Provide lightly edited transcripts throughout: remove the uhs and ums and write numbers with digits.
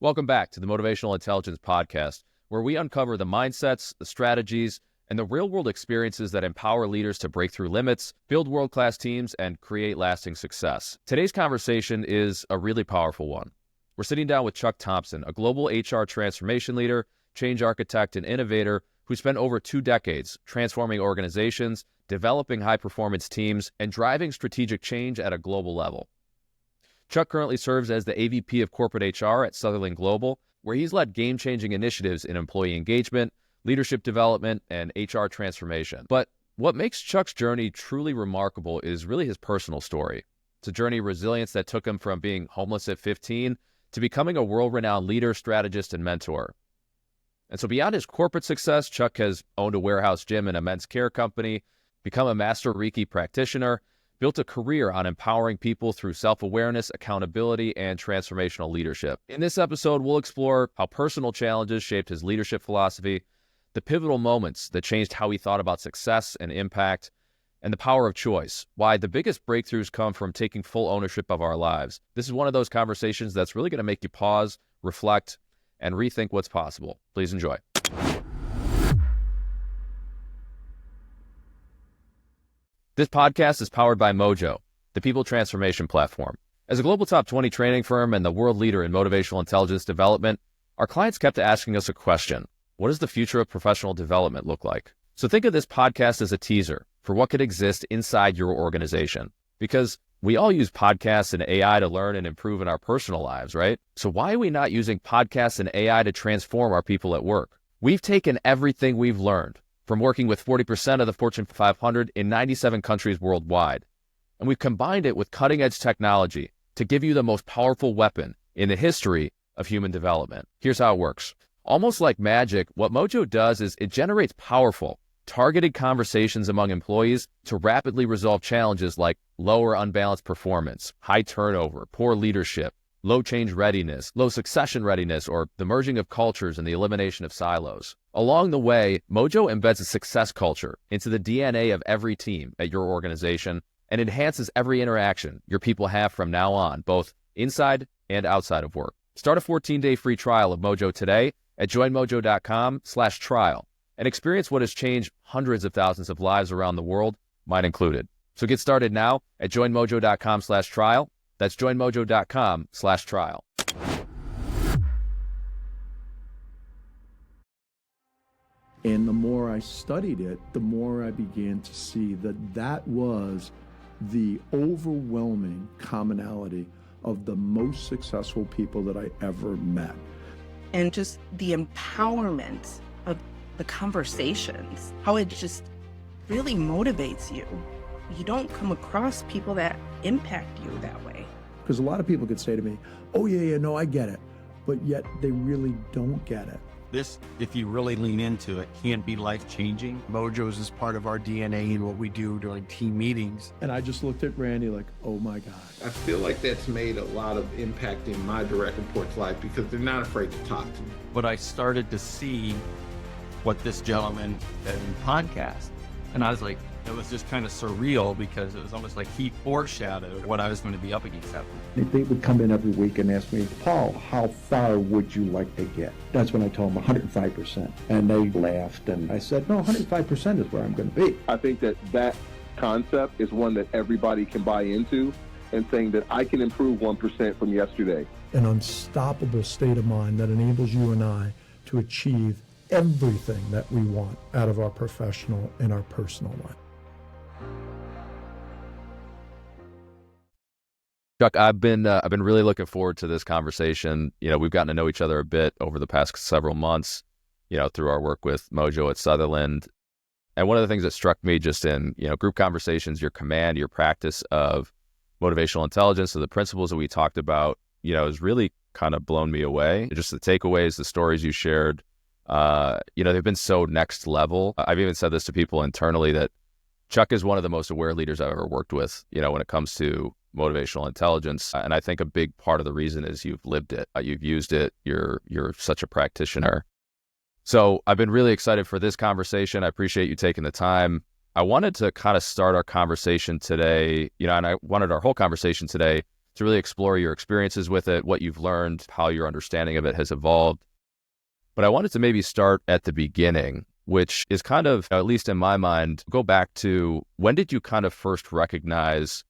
Welcome back to the Motivational Intelligence Podcast, where we uncover the mindsets, the strategies, and the real-world experiences that empower leaders to break through limits, build world-class teams, and create lasting success. Today's conversation is a really powerful one. We're sitting down with Chuck Thompson, a global HR transformation leader, change architect, and innovator who spent over 2 decades transforming organizations, developing high-performance teams, and driving strategic change at a global level. Chuck currently serves as the AVP of Corporate HR at Sutherland Global, where he's led game-changing initiatives in employee engagement, leadership development, and HR transformation. But what makes Chuck's journey truly remarkable is really his personal story. It's a journey of resilience that took him from being homeless at 15 to becoming a world-renowned leader, strategist, and mentor. And so beyond his corporate success, Chuck has owned a warehouse gym and a men's care company, become a master Reiki practitioner, built a career on empowering people through self-awareness, accountability, and transformational leadership. In this episode, we'll explore how personal challenges shaped his leadership philosophy, the pivotal moments that changed how he thought about success and impact, and the power of choice, why the biggest breakthroughs come from taking full ownership of our lives. This is one of those conversations that's really going to make you pause, reflect, and rethink what's possible. Please enjoy. This podcast is powered by Mojo, the people transformation platform. As a global top 20 training firm and the world leader in motivational intelligence development, our clients kept asking us a question: what does the future of professional development look like? So think of this podcast as a teaser for what could exist inside your organization. Because we all use podcasts and AI to learn and improve in our personal lives, right? So why are we not using podcasts and AI to transform our people at work? We've taken everything we've learned from working with 40% of the Fortune 500 in 97 countries worldwide, and we've combined it with cutting-edge technology to give you the most powerful weapon in the history of human development. Here's how it works. Almost like magic, what Mojo does is it generates powerful, targeted conversations among employees to rapidly resolve challenges like low or unbalanced performance, high turnover, poor leadership, low change readiness, low succession readiness, or the merging of cultures and the elimination of silos. Along the way, Mojo embeds a success culture into the DNA of every team at your organization and enhances every interaction your people have from now on, both inside and outside of work. Start a 14-day free trial of Mojo today at joinmojo.com/trial and experience what has changed hundreds of thousands of lives around the world, mine included. So get started now at joinmojo.com/trial. That's joinmojo.com/trial. And the more I studied it, the more I began to see that that was the overwhelming commonality of the most successful people that I ever met. And just the empowerment of the conversations, how it just really motivates you. You don't come across people that impact you that way. Because a lot of people could say to me, oh yeah, no, I get it. But yet they really don't get it. This, if you really lean into it, can be life-changing. Mojo's is part of our DNA and what we do during team meetings. And I just looked at Randy like, oh my God. I feel like that's made a lot of impact in my direct report's life because they're not afraid to talk to me. But I started to see what this gentleman did in podcast. And I was like, it was just kind of surreal because it was almost like he foreshadowed what I was going to be up against that point. They would come in every week and ask me, Paul, how far would you like to get? That's when I told them 105%. And they laughed and I said, no, 105% is where I'm going to be. I think that concept is one that everybody can buy into, and saying that I can improve 1% from yesterday. An unstoppable state of mind that enables you and I to achieve everything that we want out of our professional and our personal life. Chuck, I've been really looking forward to this conversation. You know, we've gotten to know each other a bit over the past several months, you know, through our work with Mojo at Sutherland. And one of the things that struck me just in, you know, group conversations, your command, your practice of motivational intelligence, so the principles that we talked about, you know, has really kind of blown me away. Just the takeaways, the stories you shared, you know, they've been so next level. I've even said this to people internally that Chuck is one of the most aware leaders I've ever worked with, you know, when it comes to motivational intelligence. And I think a big part of the reason is you've lived it. You've used it. You're such a practitioner. So I've been really excited for this conversation. I appreciate you taking the time. I wanted to kind of start our conversation today, you know, and I wanted our whole conversation today to really explore your experiences with it, what you've learned, how your understanding of it has evolved. But I wanted to maybe start at the beginning, which is kind of, at least in my mind, go back to when did you kind of first recognize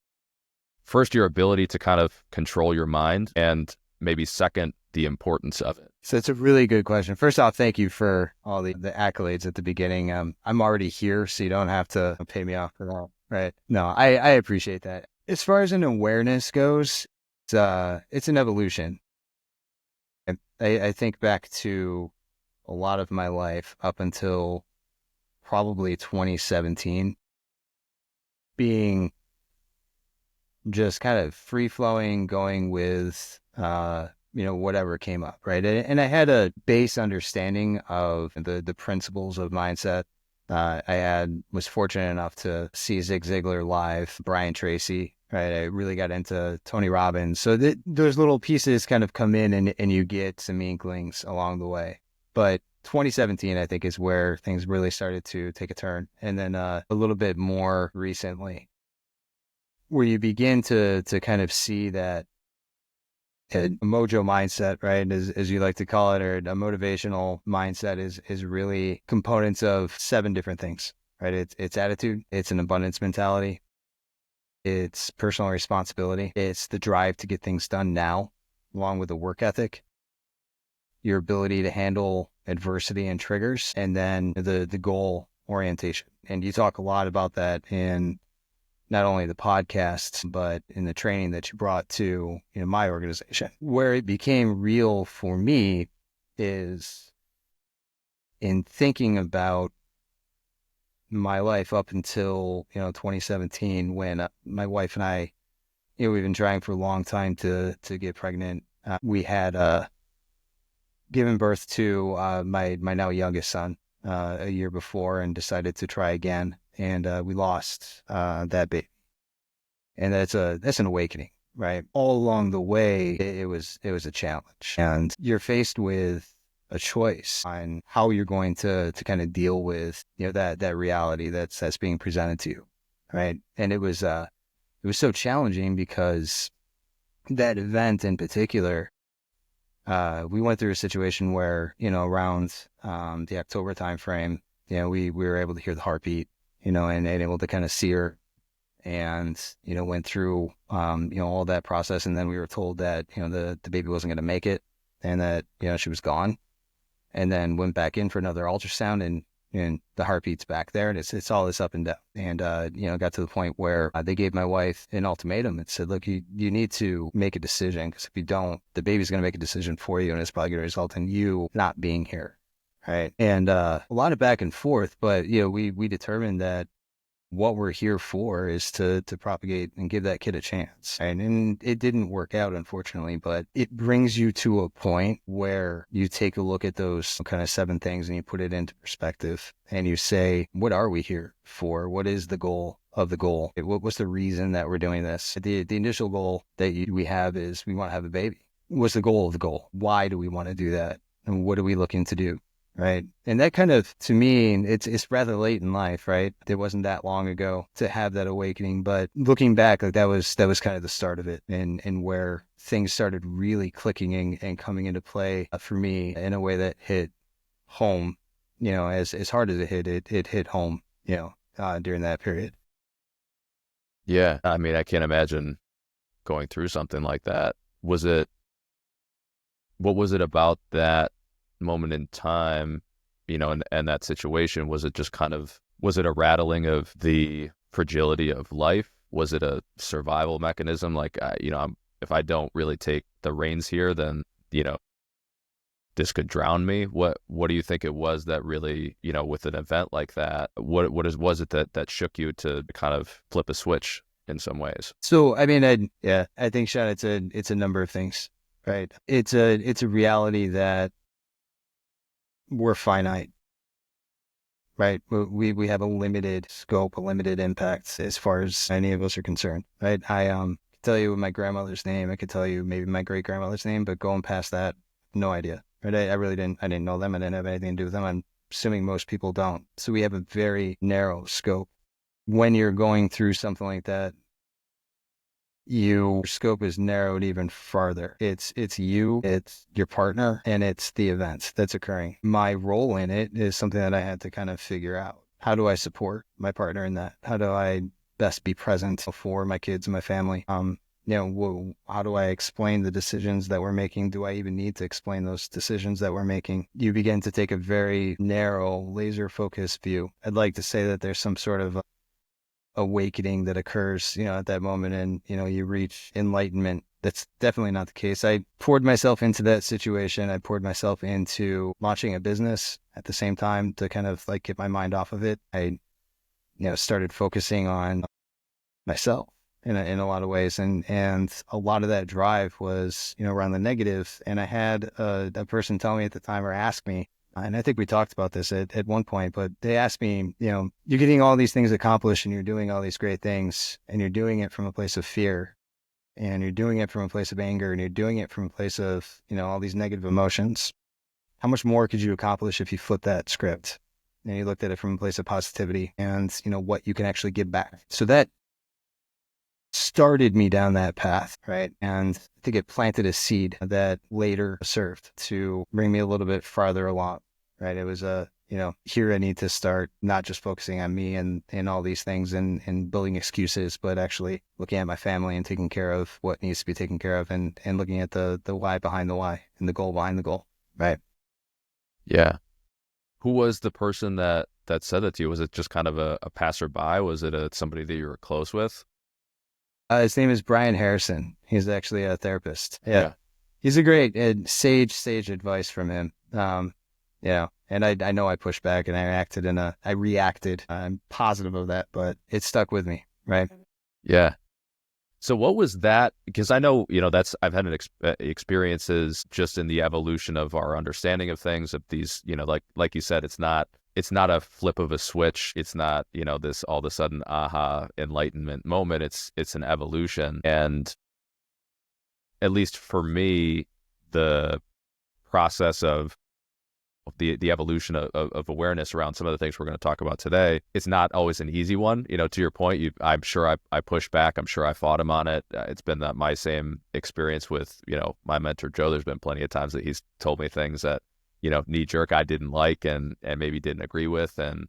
your ability to kind of control your mind, and maybe second, the importance of it? So it's a really good question. First off, thank you for all the accolades at the beginning. I'm already here, so you don't have to pay me off for that, right? No, I appreciate that. As far as an awareness goes, it's an evolution. I think back to a lot of my life up until probably 2017, being just kind of free-flowing, going with whatever came up, right? And I had a base understanding of the principles of mindset. I was fortunate enough to see Zig Ziglar live, Brian Tracy, right? I really got into Tony Robbins. So those little pieces kind of come in and you get some inklings along the way. But 2017, I think, is where things really started to take a turn. And then a little bit more recently, where you begin to kind of see that a mojo mindset, right, as you like to call it, or a motivational mindset is really components of 7 different things, right? It's attitude, it's an abundance mentality, it's personal responsibility, it's the drive to get things done now, along with a work ethic, your ability to handle adversity and triggers, and then the goal orientation. And you talk a lot about that in not only the podcast, but in the training that you brought to my organization. Where it became real for me is in thinking about my life up until 2017, when my wife and I, we've been trying for a long time to get pregnant. We had given birth to my now youngest son a year before, and decided to try again. And we lost that baby, and that's an awakening, right? All along the way, it was a challenge, and you're faced with a choice on how you're going to kind of deal with that reality that's being presented to you, right? And it was so challenging because that event in particular, we went through a situation where around the October timeframe, we were able to hear the heartbeat, and able to kind of see her, and, went through, all that process. And then we were told that, the baby wasn't going to make it, and that, she was gone, and then went back in for another ultrasound, and the heartbeat's back there, and it's all this up and down. And, got to the point where they gave my wife an ultimatum and said, look, you need to make a decision, because if you don't, the baby's going to make a decision for you, and it's probably going to result in you not being here. Right. And a lot of back and forth, but we determined that what we're here for is to propagate and give that kid a chance. And it didn't work out, unfortunately, but it brings you to a point where you take a look at those kind of 7 things and you put it into perspective, and you say, what are we here for? What is the goal of the goal? What's the reason that we're doing this? The initial goal that we have is we want to have a baby. What's the goal of the goal? Why do we want to do that? And what are we looking to do? Right. And that kind of, to me, it's rather late in life, right? It wasn't that long ago to have that awakening, but looking back, like that was kind of the start of it, and where things started really clicking and coming into play for me in a way that hit home, as hard as it hit home, during that period. Yeah. I mean, I can't imagine going through something like that. What was it about that moment in time, and that situation? Was it just was it a rattling of the fragility of life? Was it a survival mechanism? Like, if I don't really take the reins here, then, this could drown me. What do you think it was that really, with an event like that, was it that shook you to kind of flip a switch in some ways? So, I mean, I think, Sean, it's a number of things, right? It's a reality that we're finite, right? We have a limited scope, a limited impact as far as any of us are concerned, right? I could tell you my grandmother's name. I could tell you maybe my great grandmother's name, but going past that, no idea, right? I really didn't know them. I didn't have anything to do with them. I'm assuming most people don't. So we have a very narrow scope. When you're going through something like that, your scope is narrowed even farther. It's you, it's your partner, and it's the event that's occurring. My role in it is something that I had to kind of figure out. How do I support my partner in that? How do I best be present for my kids and my family? How do I explain the decisions that we're making? Do I even need to explain those decisions that we're making? You begin to take a very narrow, laser-focused view. I'd like to say that there's some sort of awakening that occurs, at that moment, and, you reach enlightenment. That's definitely not the case. I poured myself into that situation. I poured myself into launching a business at the same time to kind of like get my mind off of it. I, started focusing on myself in a lot of ways. And a lot of that drive was, around the negative. And I had a person tell me at the time, or ask me, and I think we talked about this at one point, but they asked me, you're getting all these things accomplished and you're doing all these great things and you're doing it from a place of fear and you're doing it from a place of anger and you're doing it from a place of, all these negative emotions. How much more could you accomplish if you flipped that script and you looked at it from a place of positivity and, what you can actually give back? So that started me down that path, right? And I think it planted a seed that later served to bring me a little bit farther along, right? It was here I need to start not just focusing on me and all these things and building excuses, but actually looking at my family and taking care of what needs to be taken care of and looking at the why behind the why and the goal behind the goal, right? Yeah. Who was the person that said that to you? Was it just kind of a passerby? Was it somebody that you were close with? His name is Brian Harrison. He's actually a therapist. Yeah. He's a great sage advice from him. And I know I pushed back and I reacted. I'm positive of that, but it stuck with me. Right. Yeah. So what was that? Because I know, I've had experiences just in the evolution of our understanding of things, of these, like you said, it's not a flip of a switch. It's not, this all of a sudden, aha, enlightenment moment. It's an evolution. And at least for me, the process of the evolution of awareness around some of the things we're going to talk about today, it's not always an easy one. To your point, I'm sure I pushed back. I'm sure I fought him on it. It's been my same experience with, my mentor, Joe. There's been plenty of times that he's told me things that, knee jerk I didn't like and maybe didn't agree with. And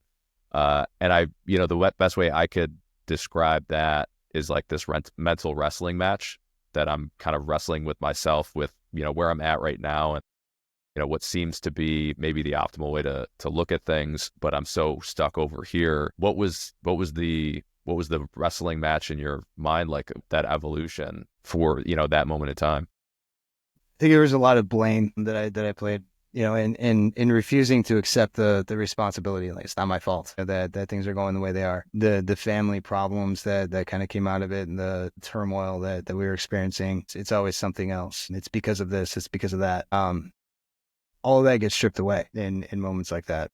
I, the best way I could describe that is like this mental wrestling match that I'm kind of wrestling with myself with, where I'm at right now and, what seems to be maybe the optimal way to look at things, but I'm so stuck over here. What was the wrestling match in your mind, like that evolution for, that moment in time? I think there was a lot of blame that I played, in refusing to accept the responsibility. Like, it's not my fault that things are going the way they are. The family problems that kind of came out of it and the turmoil that we were experiencing, it's always something else. It's because of this, it's because of that. All of that gets stripped away in moments like that.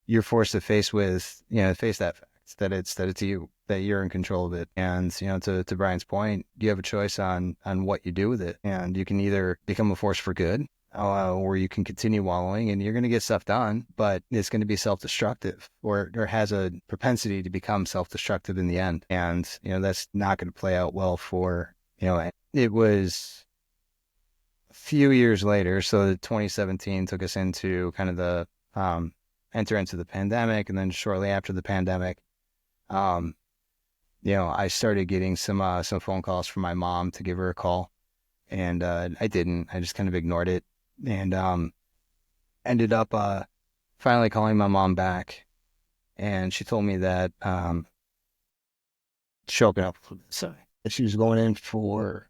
You're forced to face that fact that it's you, that you're in control of it. And, to Brian's point, you have a choice on what you do with it. And you can either become a force for good, or you can continue wallowing and you're going to get stuff done, but it's going to be self-destructive or has a propensity to become self-destructive in the end. And, that's not going to play out well for, it was few years later, so 2017 took us into kind of the enter into the pandemic, and then shortly after the pandemic, I started getting some phone calls from my mom to give her a call, and I just kind of ignored it, and ended up finally calling my mom back, and she told me that choking up, so that she was going in for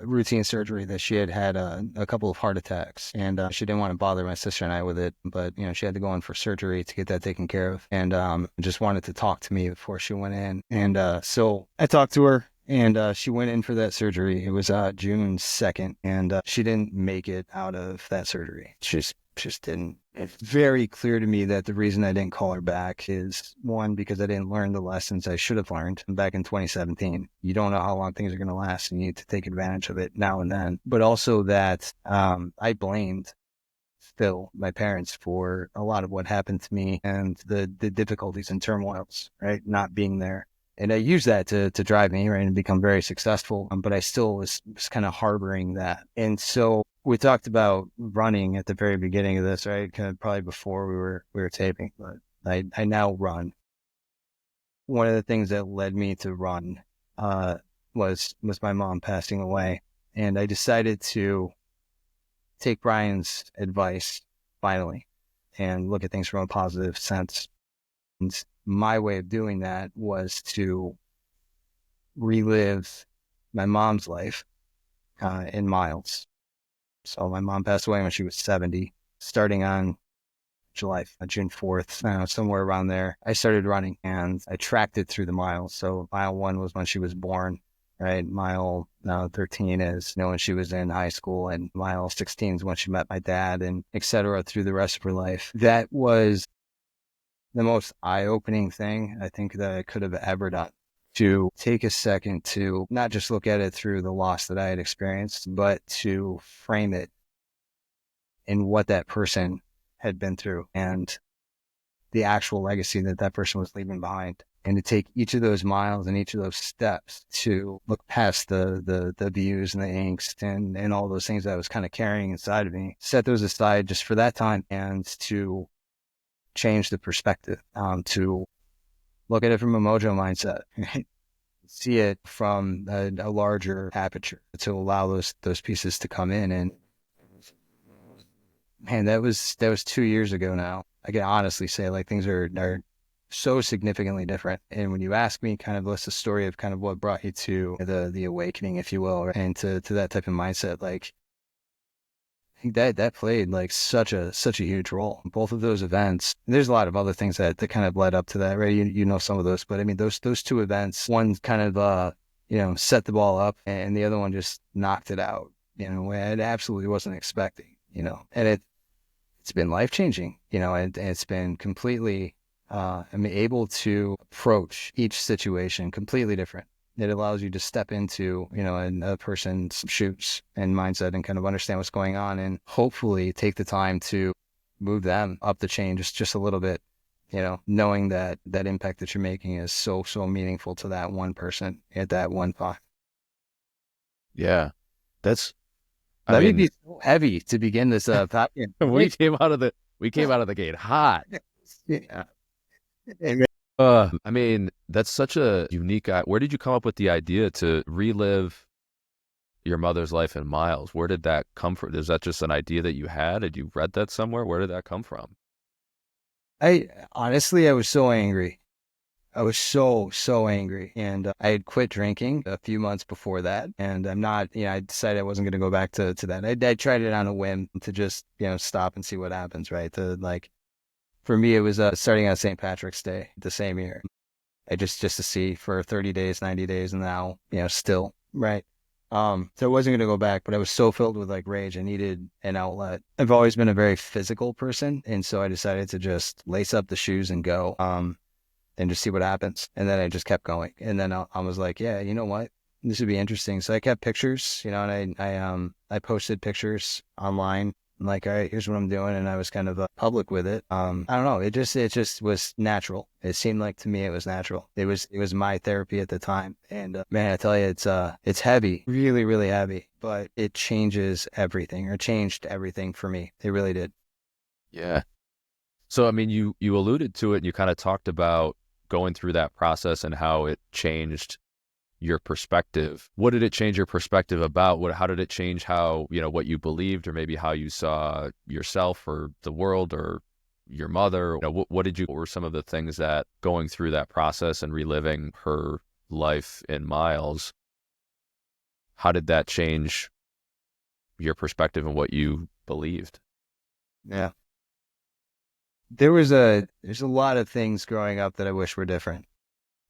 routine surgery, that she had a couple of heart attacks, and she didn't want to bother my sister and I with it, but she had to go in for surgery to get that taken care of, and just wanted to talk to me before she went in. And so I talked to her, and she went in for that surgery. It was June 2nd, and she didn't make it out of that surgery. Just didn't. It's very clear to me that the reason I didn't call her back is, one, because I didn't learn the lessons I should have learned back in 2017. You don't know how long things are going to last, and you need to take advantage of it now and then. But also that I blamed still my parents for a lot of what happened to me and the difficulties and turmoils, right? Not being there. And I used that to drive me, right, and become very successful. But I still was kind of harboring that. And so we talked about running at the very beginning of this, right? Kind of probably before we were taping, but I now run. One of the things that led me to run was my mom passing away. And I decided to take Brian's advice finally and look at things from a positive sense. And my way of doing that was to relive my mom's life in miles. So my mom passed away when she was 70, starting on June 4th, somewhere around there. I started running and I tracked it through the miles. So mile 1 was when she was born, right? Mile 13 is when she was in high school, and mile 16 is when she met my dad, and et cetera, through the rest of her life. That was the most eye-opening thing I think that I could have ever done, to take a second to not just look at it through the loss that I had experienced, but to frame it in what that person had been through and the actual legacy that that person was leaving behind. And to take each of those miles and each of those steps to look past the views and the angst and all those things that I was kind of carrying inside of me, set those aside just for that time, and to change the perspective, to look at it from a mojo mindset, right? See it from a larger aperture, to allow those pieces to come in. And man, that was 2 years ago now. I can honestly say, like, things are so significantly different. And when you ask me kind of what's the story of kind of what brought you to the awakening, if you will, and to that type of mindset, like, I think that played like such a huge role in both of those events. And there's a lot of other things that kind of led up to that, right? You know some of those, but I mean, those 2 events, one kind of, set the ball up, and the other one just knocked it out, I absolutely wasn't expecting, and it's been life-changing, and it's been completely, I'm able to approach each situation completely different. It allows you to step into, a person's shoes and mindset and kind of understand what's going on, and hopefully take the time to move them up the chain just a little bit, knowing that impact that you're making is so meaningful to that one person at that one time. Yeah. That's, Let me be so heavy to begin this podcast. we came out of the gate hot. Yeah. I mean, that's such a unique. Where did you come up with the idea to relive your mother's life in miles? Where did that come from? Is that just an idea that you had? Had you read that somewhere? Where did that come from? I was so angry. I was so angry, and I had quit drinking a few months before that, and I'm not, I decided I wasn't going to go back to that. I tried it on a whim to just, stop and see what happens, right? For me, it was starting on St. Patrick's Day the same year. I just to see for 30 days, 90 days, and now, still, right? So I wasn't going to go back, but I was so filled with like rage. I needed an outlet. I've always been a very physical person, and so I decided to just lace up the shoes and go, and just see what happens. And then I just kept going. And then I was like, yeah, you know what? This would be interesting. So I kept pictures, and I posted pictures online. I'm like, all right, here's what I'm doing. And I was kind of public with it. I don't know. It just was natural. It seemed like to me it was natural. It was my therapy at the time. And man, I tell you, it's heavy, really, really heavy, but it changes everything, or changed everything for me. It really did. Yeah. So, I mean, you alluded to it, and you kind of talked about going through that process and how it changed your perspective. What did it change your perspective about? How did it change how, what you believed, or maybe how you saw yourself or the world or your mother? What were some of the things that going through that process and reliving her life in miles, how did that change your perspective and what you believed? Yeah. There's a lot of things growing up that I wish were different.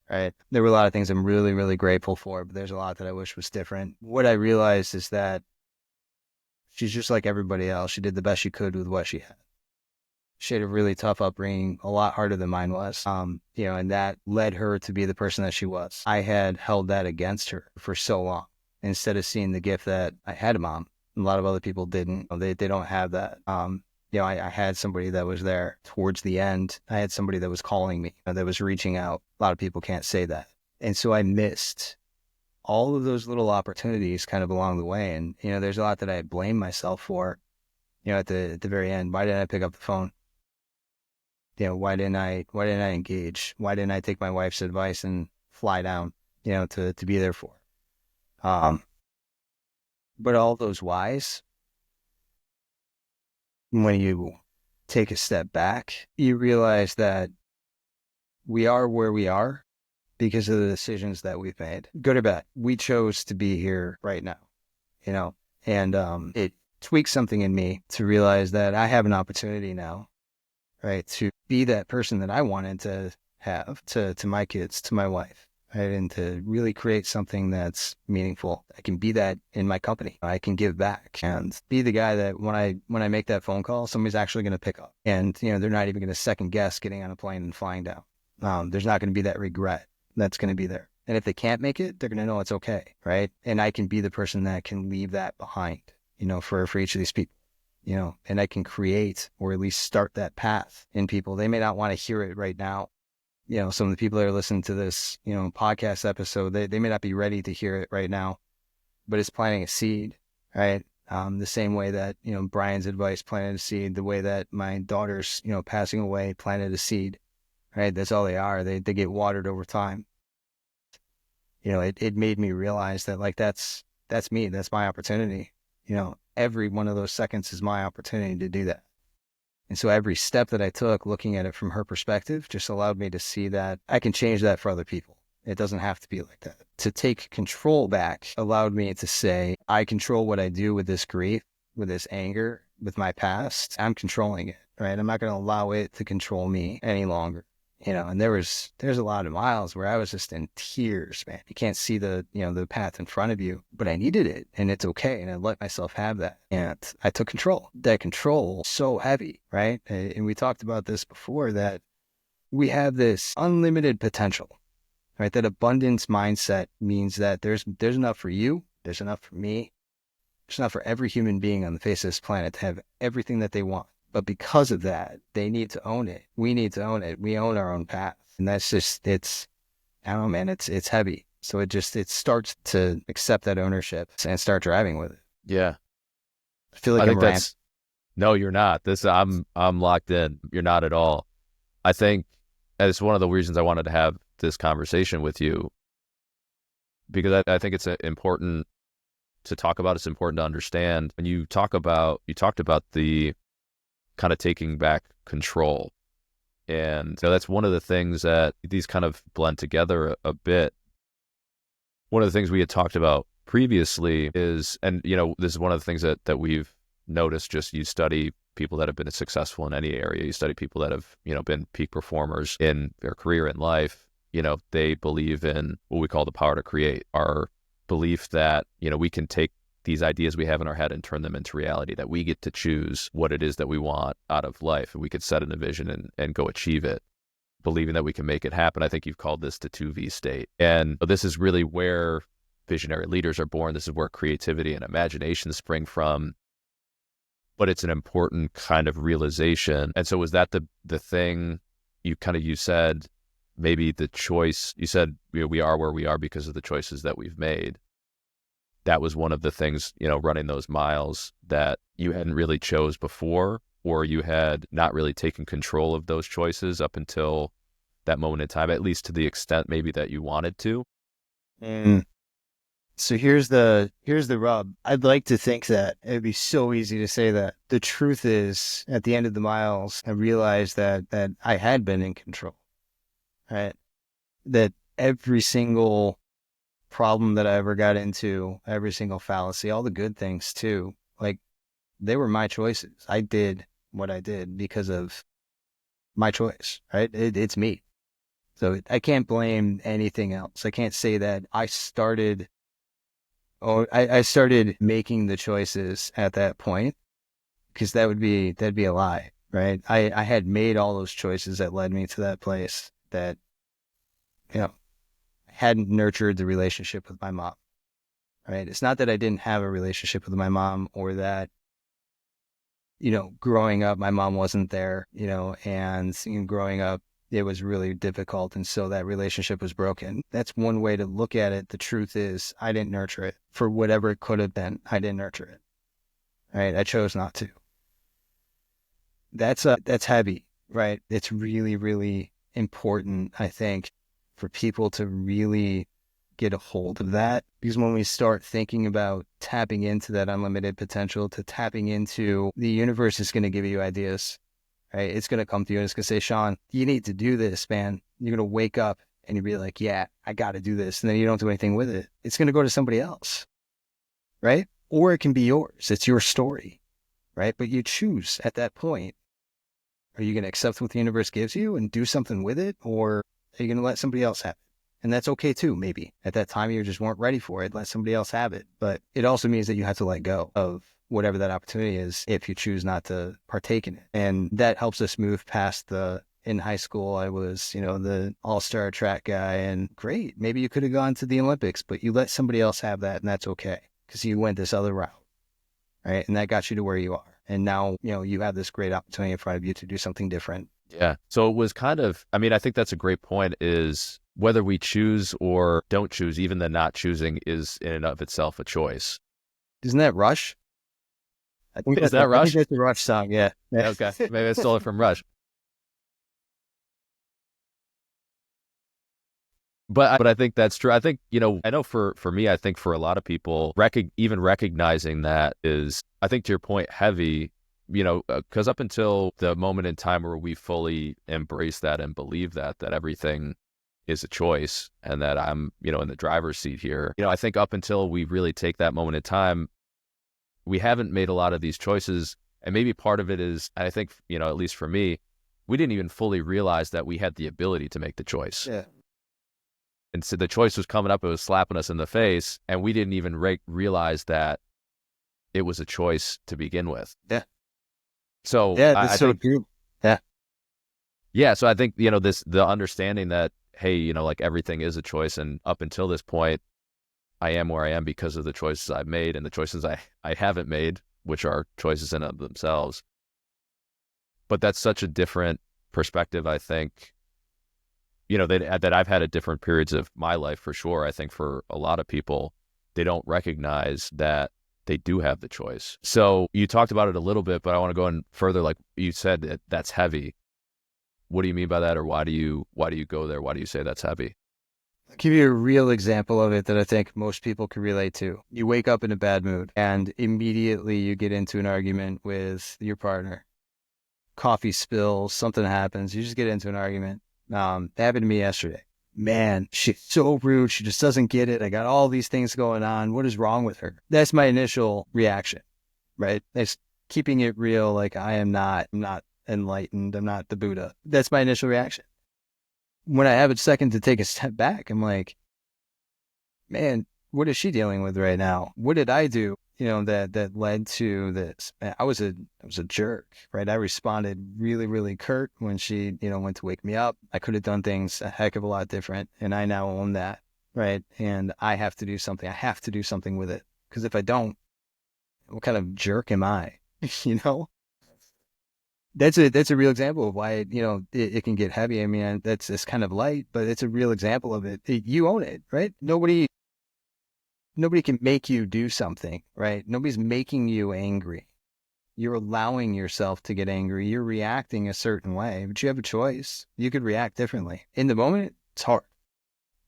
Right. There were a lot of things I'm really, really grateful for, but there's a lot that I wish was different. What I realized is that she's just like everybody else. She did the best she could with what she had. She had a really tough upbringing, a lot harder than mine was. And that led her to be the person that she was. I had held that against her for so long, instead of seeing the gift that I had a mom. A lot of other people didn't. They don't have that. I had somebody that was there towards the end. I had somebody that was calling me, that was reaching out. A lot of people can't say that. And so I missed all of those little opportunities kind of along the way. And, there's a lot that I blame myself for, at the very end. Why didn't I pick up the phone? Why didn't I engage? Why didn't I take my wife's advice and fly down, to be there for her? But all those whys, when you take a step back, you realize that we are where we are because of the decisions that we've made. Good or bad, we chose to be here right now, and it tweaks something in me to realize that I have an opportunity now, right, to be that person that I wanted to have to my kids, to my wife, right, and to really create something that's meaningful. I can be that in my company. I can give back and be the guy that when I make that phone call, somebody's actually going to pick up, and they're not even going to second guess getting on a plane and flying down. There's not going to be that regret that's going to be there. And if they can't make it, they're going to know it's okay, right? And I can be the person that can leave that behind, for each of these people, and I can create or at least start that path in people. They may not want to hear it right now. Some of the people that are listening to this, podcast episode, they may not be ready to hear it right now, but it's planting a seed, right? The same way that, Brian's advice planted a seed, the way that my daughter's, passing away planted a seed, right? That's all they are. They get watered over time. It made me realize that, like, that's me. That's my opportunity. Every one of those seconds is my opportunity to do that. And so every step that I took, looking at it from her perspective, just allowed me to see that I can change that for other people. It doesn't have to be like that. To take control back allowed me to say, I control what I do with this grief, with this anger, with my past. I'm controlling it, right? I'm not going to allow it to control me any longer. And there's a lot of miles where I was just in tears, man. You can't see the path in front of you, but I needed it, and it's okay. And I let myself have that. And I took control. That control, so heavy, right? And we talked about this before, that we have this unlimited potential, right? That abundance mindset means that there's enough for you. There's enough for me. There's enough for every human being on the face of this planet to have everything that they want. But because of that, they need to own it. We need to own it. We own our own path. And that's just, I don't know, man, it's heavy. So it starts to accept that ownership and start driving with it. Yeah. I feel like I'm ranting. No, you're not. I'm locked in. You're not at all. I think it's one of the reasons I wanted to have this conversation with you, because I think it's important to talk about. It's important to understand. And you talked about the kind of taking back control. And that's one of the things that these kind of blend together a bit. One of the things we had talked about previously is, and this is one of the things that we've noticed, just you study people that have been successful in any area, you study people that have, been peak performers in their career in life, they believe in what we call the power to create, our belief that, we can take these ideas we have in our head and turn them into reality, that we get to choose what it is that we want out of life, and we could set in a vision and go achieve it, believing that we can make it happen. I think you've called this the 2V state. And this is really where visionary leaders are born. This is where creativity and imagination spring from. But it's an important kind of realization. And so was that the thing you said, maybe the choice, you said we are where we are because of the choices that we've made. That was one of the things, running those miles, that you hadn't really chose before, or you had not really taken control of those choices up until that moment in time, at least to the extent maybe that you wanted to. So here's the rub. I'd like to think that it'd be so easy to say that. The truth is, at the end of the miles, I realized that I had been in control, right? That every single problem that I ever got into, every single fallacy, all the good things too, like, they were my choices. I did what I did because of my choice, right? It's me. So I can't blame anything else. I can't say that I started making the choices at that point, because that'd be a lie, right? I had made all those choices that led me to that place, that, hadn't nurtured the relationship with my mom, right? It's not that I didn't have a relationship with my mom, or that, growing up, my mom wasn't there, and growing up, it was really difficult. And so that relationship was broken. That's one way to look at it. The truth is I didn't nurture it for whatever it could have been. I didn't nurture it. Right. I chose not to. That's heavy, right? It's really, really important, I think, for people to really get a hold of that. Because when we start thinking about tapping into that unlimited potential, to tapping into the universe is going to give you ideas, right? It's going to come to you and it's going to say, Sean, you need to do this, man. You're going to wake up and you'll be like, yeah, I got to do this. And then you don't do anything with it. It's going to go to somebody else, right? Or it can be yours. It's your story, right? But you choose at that point. Are you going to accept what the universe gives you and do something with it? Or are you going to let somebody else have it? And that's okay too, maybe. At that time, you just weren't ready for it. Let somebody else have it. But it also means that you have to let go of whatever that opportunity is if you choose not to partake in it. And that helps us move past in high school, I was, the all-star track guy, and great. Maybe you could have gone to the Olympics, but you let somebody else have that, and that's okay because you went this other route, right? And that got you to where you are. And now, you have this great opportunity in front of you to do something different. Yeah. So it was I think that's a great point, is whether we choose or don't choose, even the not choosing is in and of itself a choice. Isn't that Rush? Is that Rush? I think that's the Rush song, yeah. Okay. Maybe I stole it from Rush. But I think that's true. I think, I know for me, I think for a lot of people, even recognizing that is, I think to your point, heavy, because up until the moment in time where we fully embrace that and believe that everything is a choice and that I'm, in the driver's seat here, I think up until we really take that moment in time, we haven't made a lot of these choices. And maybe part of it is, I think, at least for me, we didn't even fully realize that we had the ability to make the choice. Yeah. And so the choice was coming up, it was slapping us in the face, and we didn't even realize that it was a choice to begin with. Yeah. So yeah, that's so true. Yeah. Yeah. So I think, the understanding that, hey, like everything is a choice. And up until this point, I am where I am because of the choices I've made and the choices I haven't made, which are choices in of themselves. But that's such a different perspective, I think, that I've had at different periods of my life, for sure. I think for a lot of people, they don't recognize that they do have the choice. So you talked about it a little bit, but I want to go in further. Like you said, that's heavy. What do you mean by that? Or why do you go there? Why do you say that's heavy? I'll give you a real example of it that I think most people can relate to. You wake up in a bad mood and immediately you get into an argument with your partner. Coffee spills, something happens, you just get into an argument. That happened to me yesterday. Man, she's so rude. She just doesn't get it. I got all these things going on. What is wrong with her? That's my initial reaction, right? That's keeping it real. Like I'm not enlightened. I'm not the Buddha. That's my initial reaction. When I have a second to take a step back, I'm like, man, what is she dealing with right now? What did I do? That led to this. Man, I was a jerk, right? I responded really, really curt when she, went to wake me up. I could have done things a heck of a lot different, and I now own that, right? And I have to do something. I have to do something with it, because if I don't, what kind of jerk am I? That's a real example of why it can get heavy. I mean, it's kind of light, but it's a real example of it. You own it, right? Nobody can make you do something, right? Nobody's making you angry. You're allowing yourself to get angry. You're reacting a certain way, but you have a choice. You could react differently. In the moment, it's hard,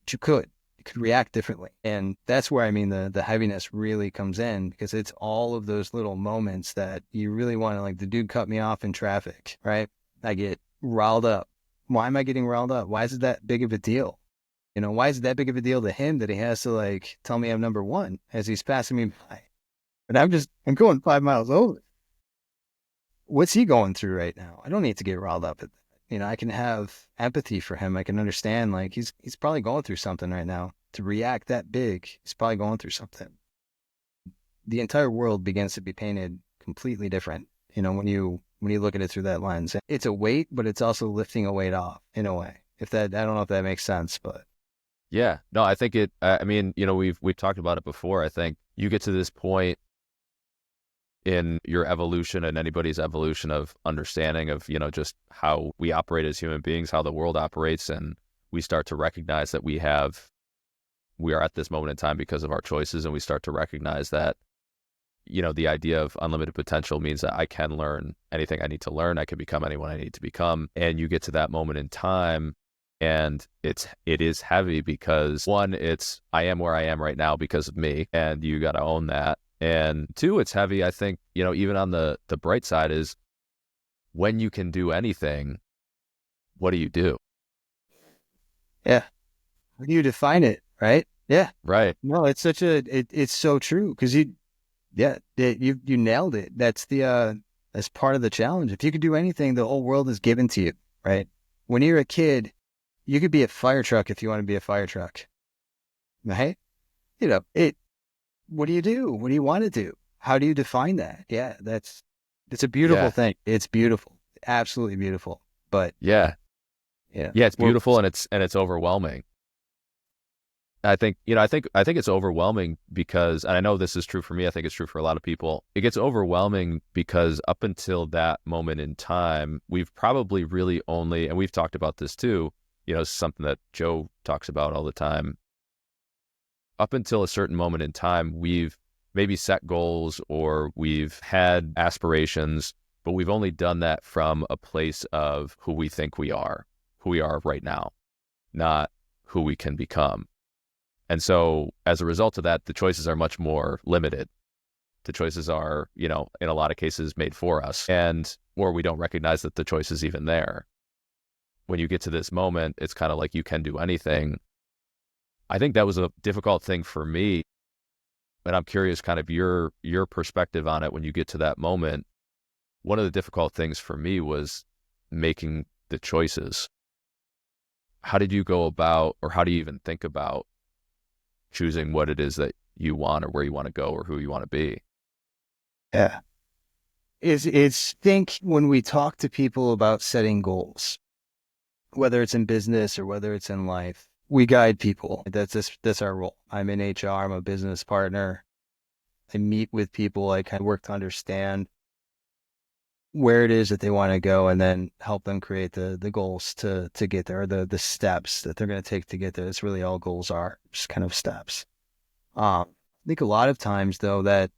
but you could react differently. And that's where, I mean, the heaviness really comes in, because it's all of those little moments that you really want to, like, the dude cut me off in traffic, right? I get riled up. Why am I getting riled up? Why is it that big of a deal? Why is it that big of a deal to him that he has to tell me I'm number one as he's passing me by? But I'm going 5 miles over. What's he going through right now? I don't need to get riled up at that. I can have empathy for him. I can understand, he's probably going through something right now. To react that big, he's probably going through something. The entire world begins to be painted completely different, when you look at it through that lens. It's a weight, but it's also lifting a weight off in a way. I don't know if that makes sense, but. Yeah, no, I think we've talked about it before. I think you get to this point in your evolution and anybody's evolution of understanding of, just how we operate as human beings, how the world operates, and we start to recognize that we are at this moment in time because of our choices, and we start to recognize that, the idea of unlimited potential means that I can learn anything I need to learn, I can become anyone I need to become. And you get to that moment in time, and it is heavy because, one, I am where I am right now because of me, and you got to own that. And two, it's heavy, I think, even on the bright side is when you can do anything, what do you do? Yeah. How do you define it, right? Yeah. Right. No, it's it's so true because you nailed it. That's that's part of the challenge. If you could do anything, the whole world is given to you, right? When you're a kid, you could be a fire truck if you want to be a fire truck, right? What do you do? What do you want to do? How do you define that? Yeah, it's a beautiful thing. It's beautiful, absolutely beautiful. But yeah, it's beautiful, and it's overwhelming. I think it's overwhelming because, and I know this is true for me, I think it's true for a lot of people. It gets overwhelming because up until that moment in time, we've probably really only, and we've talked about this too, something that Joe talks about all the time. Up until a certain moment in time, we've maybe set goals or we've had aspirations, but we've only done that from a place of who we think we are right now, not who we can become. And so as a result of that, the choices are much more limited. The choices are, in a lot of cases made for us, or we don't recognize that the choice is even there. When you get to this moment, it's kind of like you can do anything. I think that was a difficult thing for me, but I'm curious kind of your perspective on it when you get to that moment. One of the difficult things for me was making the choices. How did you go about, or how do you even think about choosing what it is that you want or where you want to go or who you want to be? Yeah. Think when we talk to people about setting goals, whether it's in business or whether it's in life, we guide people. That's our role. I'm in HR. I'm a business partner. I meet with people. I kind of work to understand where it is that they want to go and then help them create the goals to get there, or the steps that they're going to take to get there. That's really all goals are, just kind of steps. I think a lot of times, though, that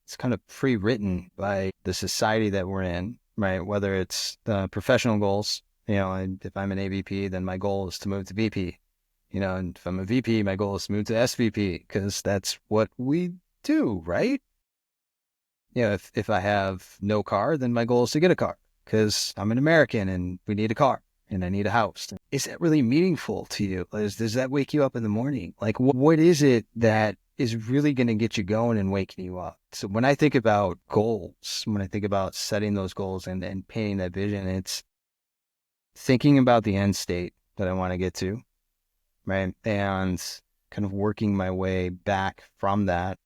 it's kind of pre-written by the society that we're in, right? Whether it's the professional goals, and if I'm an AVP, then my goal is to move to VP, and if I'm a VP, my goal is to move to SVP because that's what we do, right? If I have no car, then my goal is to get a car because I'm an American and we need a car and I need a house. Is that really meaningful to you? Does that wake you up in the morning? Like, what is it that is really going to get you going and waking you up? So when I think about goals, when I think about setting those goals and painting that vision, it's thinking about the end state that I want to get to, right? And kind of working my way back from that,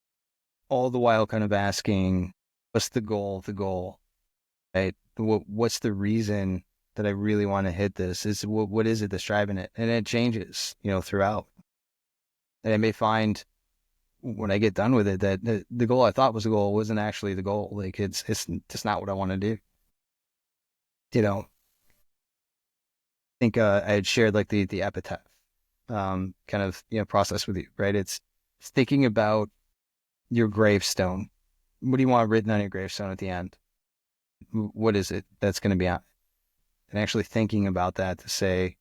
all the while kind of asking, what's the goal, right? What's the reason that I really want to hit this? What is it that's driving it? And it changes, throughout. And I may find when I get done with it that the goal I thought was the goal wasn't actually the goal. Like it's just not what I want to do. I think I had shared like the epitaph kind of process with you, right? It's thinking about your gravestone. What do you want written on your gravestone at the end? What is it that's going to be on it? And actually thinking about that to say,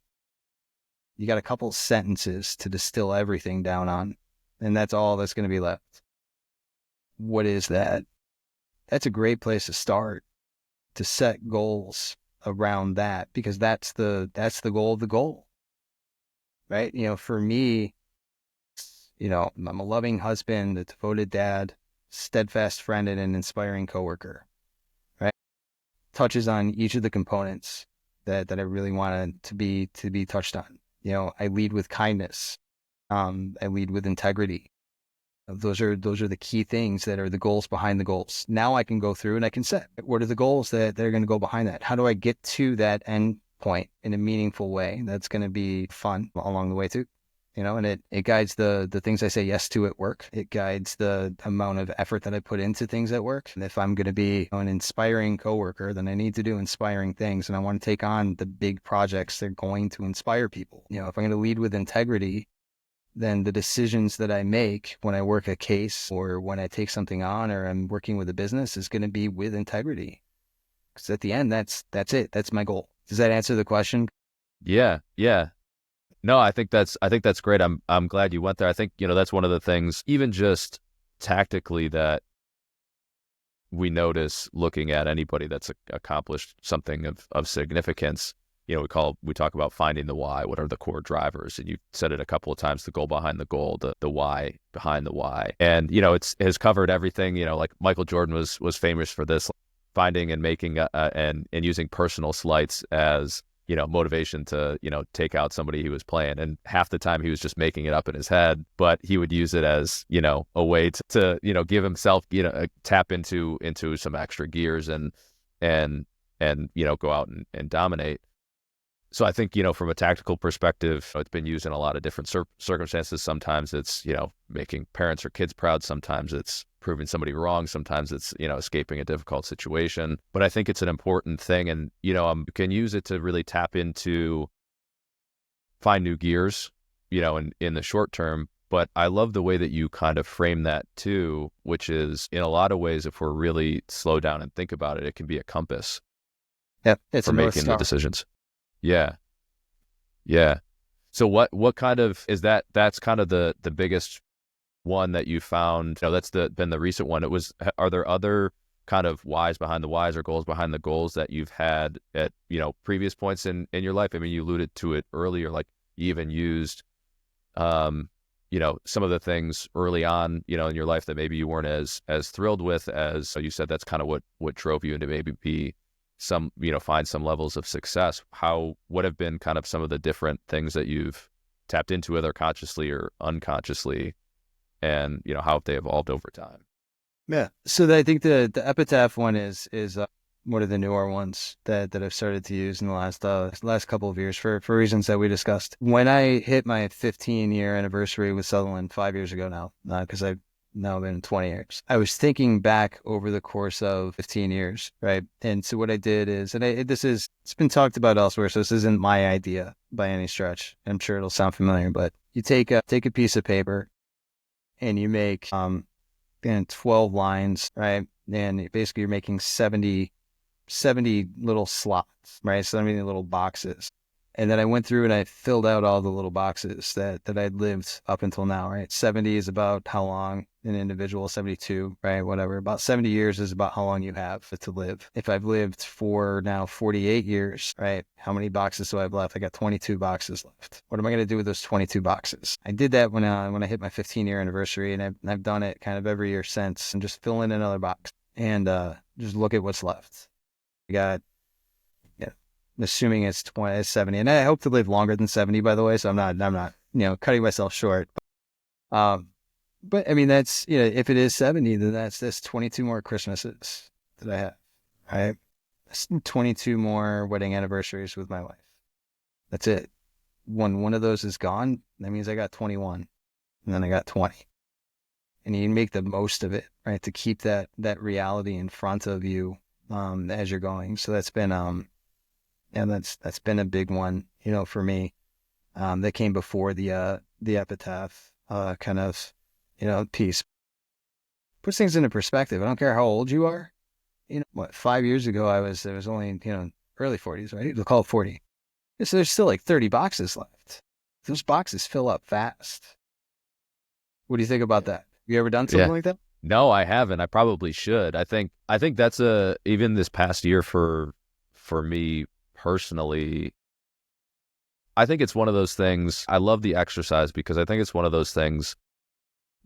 you got a couple sentences to distill everything down on, and that's all that's going to be left. What is that? That's a great place to start, to set goals around that, because that's the goal of the goal, right? For me, I'm a loving husband, a devoted dad, steadfast friend, and an inspiring coworker, right? Touches on each of the components that I really wanted to be touched on. I lead with kindness. I lead with integrity. Those are the key things that are the goals behind the goals. Now I can go through and I can set, what are the goals that are going to go behind that? How do I get to that end point in a meaningful way that's going to be fun along the way too? and it guides the things I say yes to at work. It guides the amount of effort that I put into things at work. And if I'm going to be an inspiring coworker, then I need to do inspiring things. And I want to take on the big projects that are going to inspire people. If I'm going to lead with integrity, then the decisions that I make when I work a case or when I take something on or I'm working with a business is going to be with integrity. Because at the end, that's it. That's my goal. Does that answer the question? Yeah. No, I think that's great. I'm glad you went there. I think, that's one of the things, even just tactically, that we notice looking at anybody that's accomplished something of significance. We talk about finding the why. What are the core drivers? And you said it a couple of times, the goal behind the goal, the why behind the why. And, it has covered everything, like Michael Jordan was famous for this, finding and making and using personal slights as, motivation to, take out somebody he was playing. And half the time he was just making it up in his head, but he would use it as, a way to give himself, tap into some extra gears and go out and dominate. So I think, from a tactical perspective, it's been used in a lot of different circumstances. Sometimes it's, making parents or kids proud. Sometimes it's proving somebody wrong. Sometimes it's, escaping a difficult situation. But I think it's an important thing. And, you can use it to really tap into, find new gears, in the short term. But I love the way that you kind of frame that too, which is, in a lot of ways, if we're really slow down and think about it, it can be a compass. Yeah, it's for making the decisions. Yeah. So what kind of is that? That's kind of the biggest one that you found. That's been the recent one. Are there other kind of whys behind the whys or goals behind the goals that you've had at previous points in your life? I mean, you alluded to it earlier, like you even used some of the things early on in your life that maybe you weren't as thrilled with, as you said. That's kind of what drove you into maybe be some, find some levels of success. What have been kind of some of the different things that you've tapped into, whether consciously or unconsciously, and, how have they evolved over time? Yeah. So I think the epitaph one is one of the newer ones that I've started to use in the last couple of years for reasons that we discussed. When I hit my 15-year anniversary with Sutherland 5 years ago now, because I've now been 20 years. I was thinking back over the course of 15 years, right? And so what I did is, it's been talked about elsewhere, so this isn't my idea by any stretch. I'm sure it'll sound familiar, but you take a piece of paper and you make 12 lines, right? And basically you're making 70 little slots, right? 70 little boxes. And then I went through and I filled out all the little boxes that I'd lived up until now, right? 70 is about how long an individual, 72, right? Whatever. About 70 years is about how long you have to live. If I've lived for now 48 years, right? How many boxes do I have left? I got 22 boxes left. What am I going to do with those 22 boxes? I did that when I hit my 15-year anniversary, and I've done it kind of every year since, and just fill in another box and just look at what's left. I got, assuming it's 70, and I hope to live longer than 70, by the way. So I'm not, cutting myself short. But I mean, that's, if it is 70, then that's 22 more Christmases that I have, right? That's 22 more wedding anniversaries with my wife. That's it. When one of those is gone, that means I got 21, and then I got 20. And you make the most of it, right? To keep that reality in front of you as you're going. So that's been that's been a big one, for me. That came before the epitaph kind of piece. Puts things into perspective. I don't care how old you are. 5 years ago I was only early 40s, right? We'll call it 40. So there's still like 30 boxes left. Those boxes fill up fast. What do you think about that? You ever done something like that? No, I haven't. I probably should. I think that's even this past year for me personally, I think it's one of those things. I love the exercise because I think it's one of those things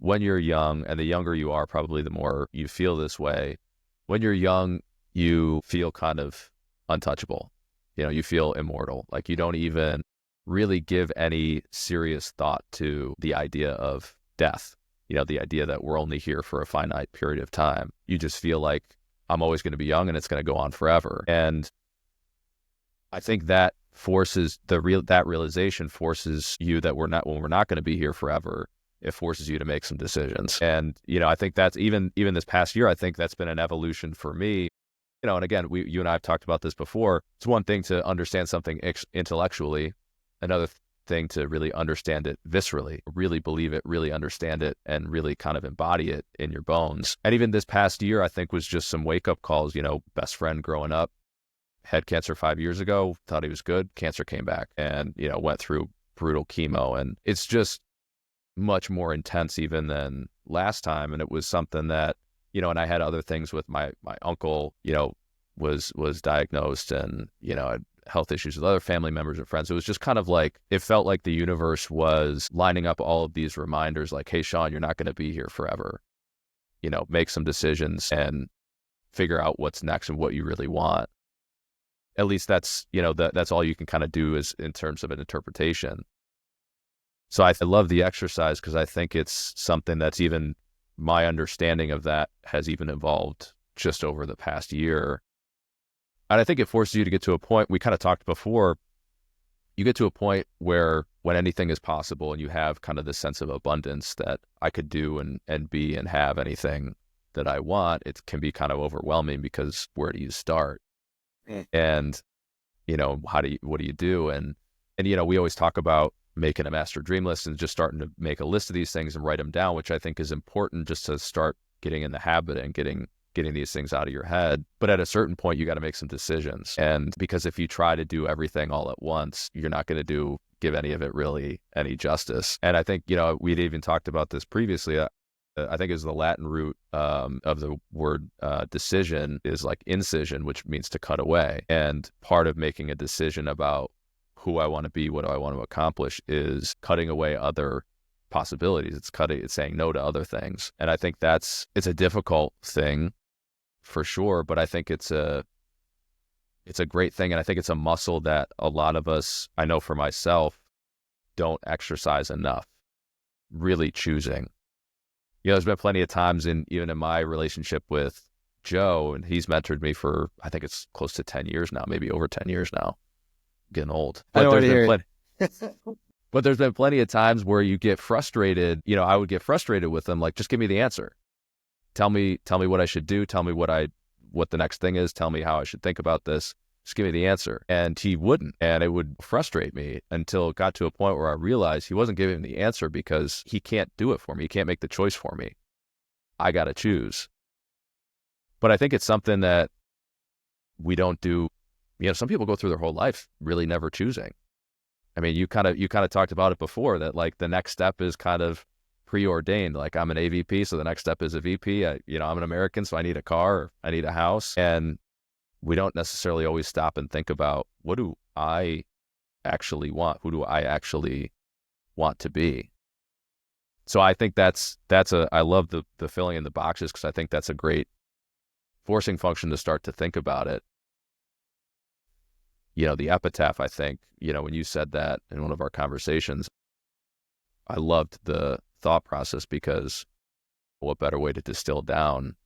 when you're young, and the younger you are, probably the more you feel this way. When you're young, you feel kind of untouchable. You feel immortal. Like you don't even really give any serious thought to the idea of death. The idea that we're only here for a finite period of time. You just feel like I'm always going to be young and it's going to go on forever. And I think that forces that realization forces you that when we're not going to be here forever, it forces you to make some decisions. And, I think that's even this past year, I think that's been an evolution for me. And again, you and I have talked about this before. It's one thing to understand something intellectually, another thing to really understand it viscerally, really believe it, really understand it, and really kind of embody it in your bones. And even this past year, I think was just some wake-up calls. Best friend growing up, had cancer 5 years ago, thought he was good, cancer came back, and, went through brutal chemo. And it's just much more intense even than last time. And it was something that, and I had other things with my uncle, was diagnosed, and, had health issues with other family members and friends. It was just kind of like, it felt like the universe was lining up all of these reminders like, hey, Sean, you're not going to be here forever. Make some decisions and figure out what's next and what you really want. At least that's, that's all you can kind of do is in terms of an interpretation. So I love the exercise because I think it's something that's even my understanding of that has even evolved just over the past year. And I think it forces you to get to a point, we kind of talked before, you get to a point where when anything is possible and you have kind of this sense of abundance that I could do and be and have anything that I want, it can be kind of overwhelming because where do you start? And, what do you do? And, we always talk about making a master dream list and just starting to make a list of these things and write them down, which I think is important just to start getting in the habit and getting these things out of your head. But at a certain point, you got to make some decisions. And because if you try to do everything all at once, you're not going to give any of it really any justice. And I think, we'd even talked about this previously. I think is the Latin root of the word decision is like incision, which means to cut away. And part of making a decision about who I want to be, what do I want to accomplish, is cutting away other possibilities. It's saying no to other things. And I think it's a difficult thing for sure, but I think it's a great thing. And I think it's a muscle that a lot of us, I know for myself, don't exercise enough, really choosing. There's been plenty of times even in my relationship with Joe, and he's mentored me for, I think it's close to 10 years now, maybe over 10 years now. Getting old. But but there's been plenty of times where you get frustrated. I would get frustrated with them, like, just give me the answer. Tell me what I should do. Tell me what the next thing is. Tell me how I should think about this. Just give me the answer. And he wouldn't. And it would frustrate me until it got to a point where I realized he wasn't giving me the answer because he can't do it for me. He can't make the choice for me. I got to choose. But I think it's something that we don't do. Some people go through their whole life really never choosing. I mean, you kind of talked about it before that, like, the next step is kind of preordained. Like, I'm an AVP, so the next step is a VP. I'm an American, so I need a car, or I need a house. And we don't necessarily always stop and think about, what do I actually want? Who do I actually want to be? So I think I love the filling in the boxes, because I think that's a great forcing function to start to think about it. The epitaph, I think, when you said that in one of our conversations, I loved the thought process, because what better way to distill down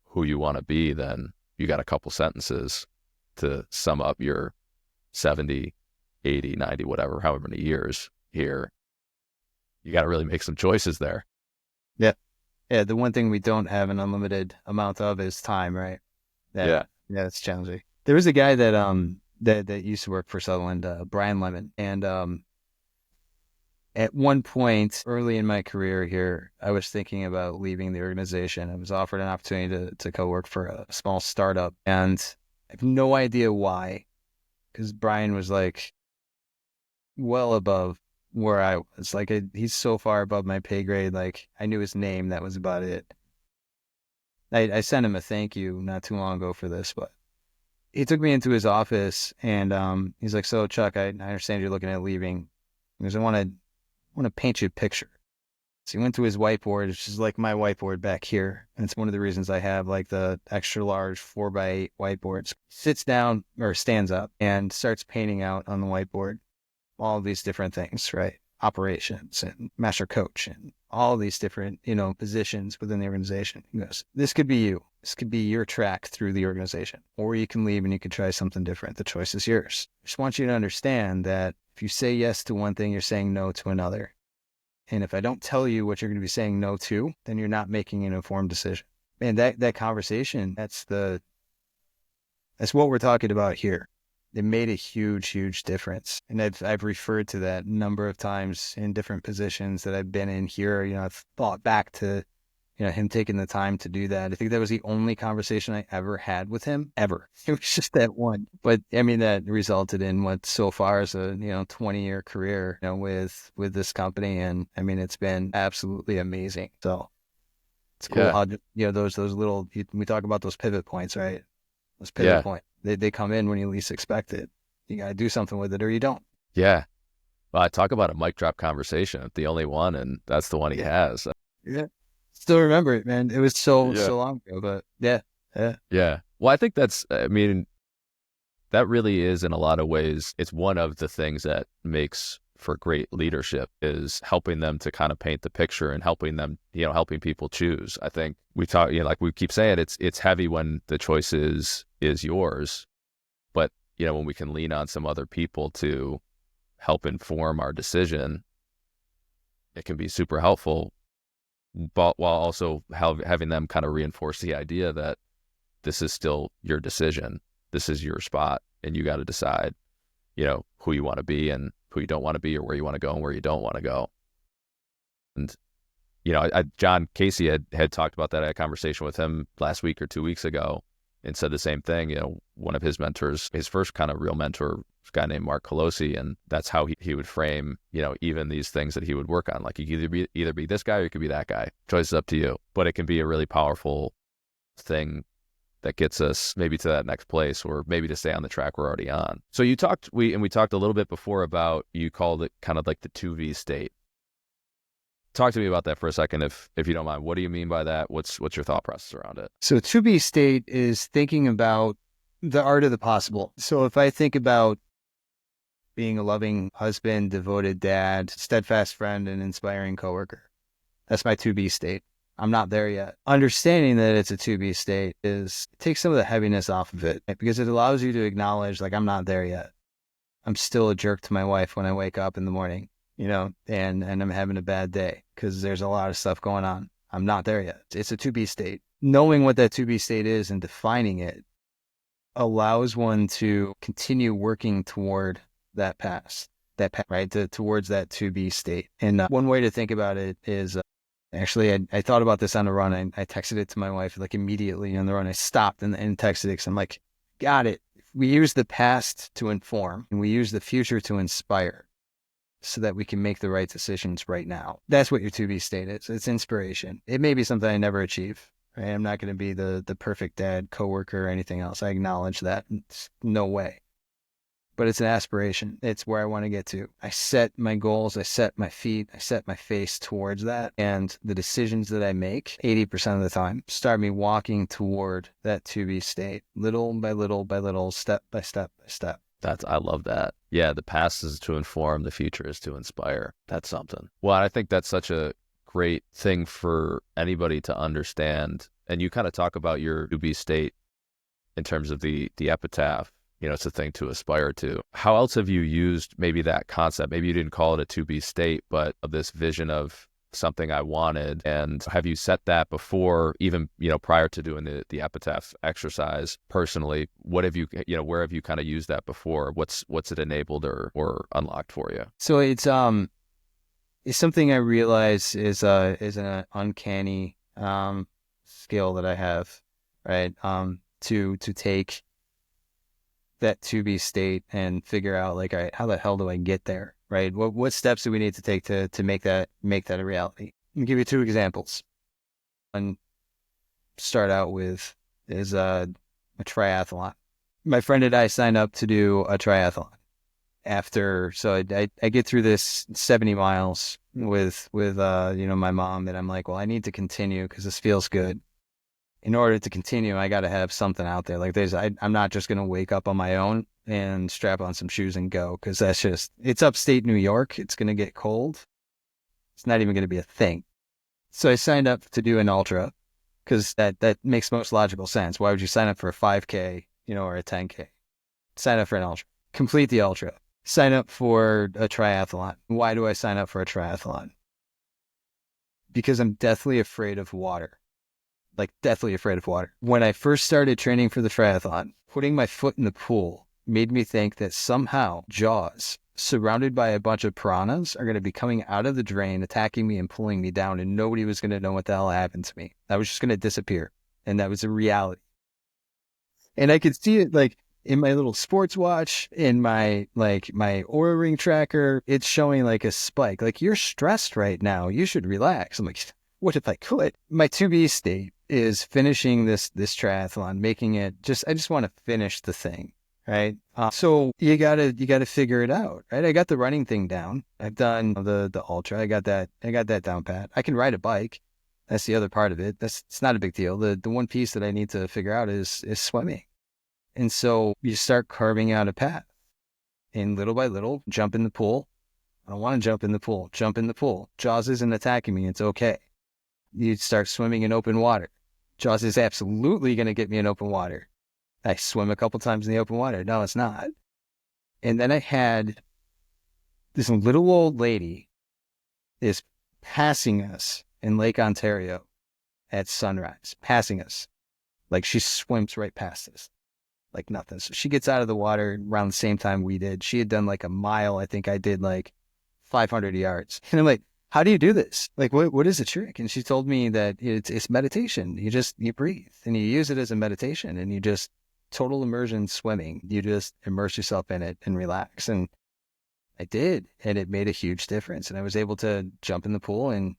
who you want to be than you got a couple sentences to sum up your 70, 80, 90, whatever, however many years here. You got to really make some choices there. Yeah. Yeah. The one thing we don't have an unlimited amount of is time, right? Yeah. It's challenging. There was a guy that used to work for Sutherland, Brian Lemon. And at one point early in my career here, I was thinking about leaving the organization. I was offered an opportunity to go work for a small startup. And I have no idea why, because Brian was like well above where I was. Like, he's so far above my pay grade. Like, I knew his name. That was about it. I sent him a thank you not too long ago for this, but he took me into his office, and he's like, "So, Chuck, I understand you're looking at leaving." He goes, I want to paint you a picture. So he went to his whiteboard. It's just like my whiteboard back here. And it's one of the reasons I have like the extra large 4x8 whiteboards. Sits down or stands up and starts painting out on the whiteboard all of these different things, right? operations and master coach and all these different, positions within the organization. He goes, this could be you. This could be your track through the organization, or you can leave and you can try something different. The choice is yours. I just want you to understand that if you say yes to one thing, you're saying no to another. And if I don't tell you what you're going to be saying no to, then you're not making an informed decision. And that conversation, that's what we're talking about here. It made a huge, huge difference. And I've referred to that a number of times in different positions that I've been in here. I've thought back to, him taking the time to do that. I think that was the only conversation I ever had with him, ever. It was just that one. But that resulted in what so far is a, 20-year career, with this company. And it's been absolutely amazing. So it's cool how, those little, we talk about those pivot points, right? Those pivot points. They come in when you least expect it. You got to do something with it or you don't. Yeah. Well, I talk about a mic drop conversation, the only one, and that's the one he has. Yeah. Still remember it, man. It was so long ago, but yeah. Well, I think that really is, in a lot of ways, it's one of the things that makes for great leadership, is helping them to kind of paint the picture and helping them, helping people choose. I think we talk, like we keep saying, it's heavy when the choice is yours, but when we can lean on some other people to help inform our decision, it can be super helpful, but while also having them kind of reinforce the idea that this is still your decision, this is your spot, and you got to decide, who you want to be and who you don't want to be, or where you want to go and where you don't want to go. And John Casey had talked about that. I had a conversation with him last week or 2 weeks ago, and said the same thing. One of his mentors, his first kind of real mentor, was a guy named Mark Colosi, and that's how he would frame, even these things that he would work on. Like, you could either be this guy or you could be that guy. Choice is up to you. But it can be a really powerful thing that gets us maybe to that next place, or maybe to stay on the track we're already on. So we talked a little bit before about, you called it kind of like the 2V state. Talk to me about that for a second, if you don't mind. What do you mean by that? What's your thought process around it? So 2B state is thinking about the art of the possible. So if I think about being a loving husband, devoted dad, steadfast friend, and inspiring coworker, that's my 2B state. I'm not there yet. Understanding that it's a 2B state takes some of the heaviness off of it, because it allows you to acknowledge, like, I'm not there yet. I'm still a jerk to my wife when I wake up in the morning, and I'm having a bad day because there's a lot of stuff going on. I'm not there yet. It's a 2B state. Knowing what that 2B state is and defining it allows one to continue working toward that path, right? Towards that 2B state. And one way to think about it is, actually, I thought about this on the run. I texted it to my wife like immediately on the run. I stopped and texted it because I'm like, got it. We use the past to inform, and we use the future to inspire, so that we can make the right decisions right now. That's what your 2B state is. It's inspiration. It may be something I never achieve. Right? I'm not going to be the perfect dad, coworker, or anything else. I acknowledge that. It's no way. But it's an aspiration. It's where I want to get to. I set my goals. I set my feet. I set my face towards that. And the decisions that I make, 80% of the time, start me walking toward that 2B state, little by little by little, step by step by step. I love that. Yeah, the past is to inform, the future is to inspire. That's something. Well, I think that's such a great thing for anybody to understand. And you kind of talk about your 2B state in terms of the epitaph. It's a thing to aspire to. How else have you used maybe that concept? Maybe you didn't call it a 2B state, but of this vision of something I wanted. And have you set that before, even, prior to doing the epitaph exercise personally? What have you, where have you kind of used that before? What's it enabled or unlocked for you? So it's something I realize is an uncanny skill that I have, right? To take that 2B state and figure out, like, all right, how the hell do I get there, right? What steps do we need to take to make that a reality? I'll give you 2 examples. One, start out with is a triathlon. My friend and I signed up to do a triathlon. So I get through this 70 miles with my mom, and I'm like, well, I need to continue because this feels good. In order to continue, I got to have something out there. Like, I'm not just going to wake up on my own and strap on some shoes and go, because it's upstate New York. It's going to get cold. It's not even going to be a thing. So I signed up to do an ultra because that makes most logical sense. Why would you sign up for a 5K, or a 10K? Sign up for an ultra. Complete the ultra. Sign up for a triathlon. Why do I sign up for a triathlon? Because I'm deathly afraid of water. Like, deathly afraid of water. When I first started training for the triathlon, putting my foot in the pool made me think that somehow Jaws, surrounded by a bunch of piranhas, are going to be coming out of the drain, attacking me and pulling me down, and nobody was going to know what the hell happened to me. I was just going to disappear. And that was a reality. And I could see it, like, in my little sports watch, in my Oura Ring tracker, it's showing like a spike. Like, you're stressed right now. You should relax. I'm like, what if I could? My to-be state is finishing this triathlon, making it I just want to finish the thing, right? So you gotta figure it out, right? I got the running thing down. I've done the ultra. I got that down pat. I can ride a bike. That's the other part of it. It's not a big deal. The one piece that I need to figure out is swimming. And so you start carving out a path, and little by little, jump in the pool. I don't want to jump in the pool. Jump in the pool. Jaws isn't attacking me. It's okay. You start swimming in open water. Jaws is absolutely going to get me in open water. I swim a couple times in the open water. No, it's not. And then I had this little old lady is passing us in Lake Ontario at sunrise, passing us. Like, she swims right past us like nothing. So she gets out of the water around the same time we did. She had done like a mile. I think I did like 500 yards. And I'm like, how do you do this? Like, what is the trick? And she told me that it's meditation. You breathe and you use it as a meditation, and you just total immersion swimming. You just immerse yourself in it and relax. And I did, and it made a huge difference. And I was able to jump in the pool and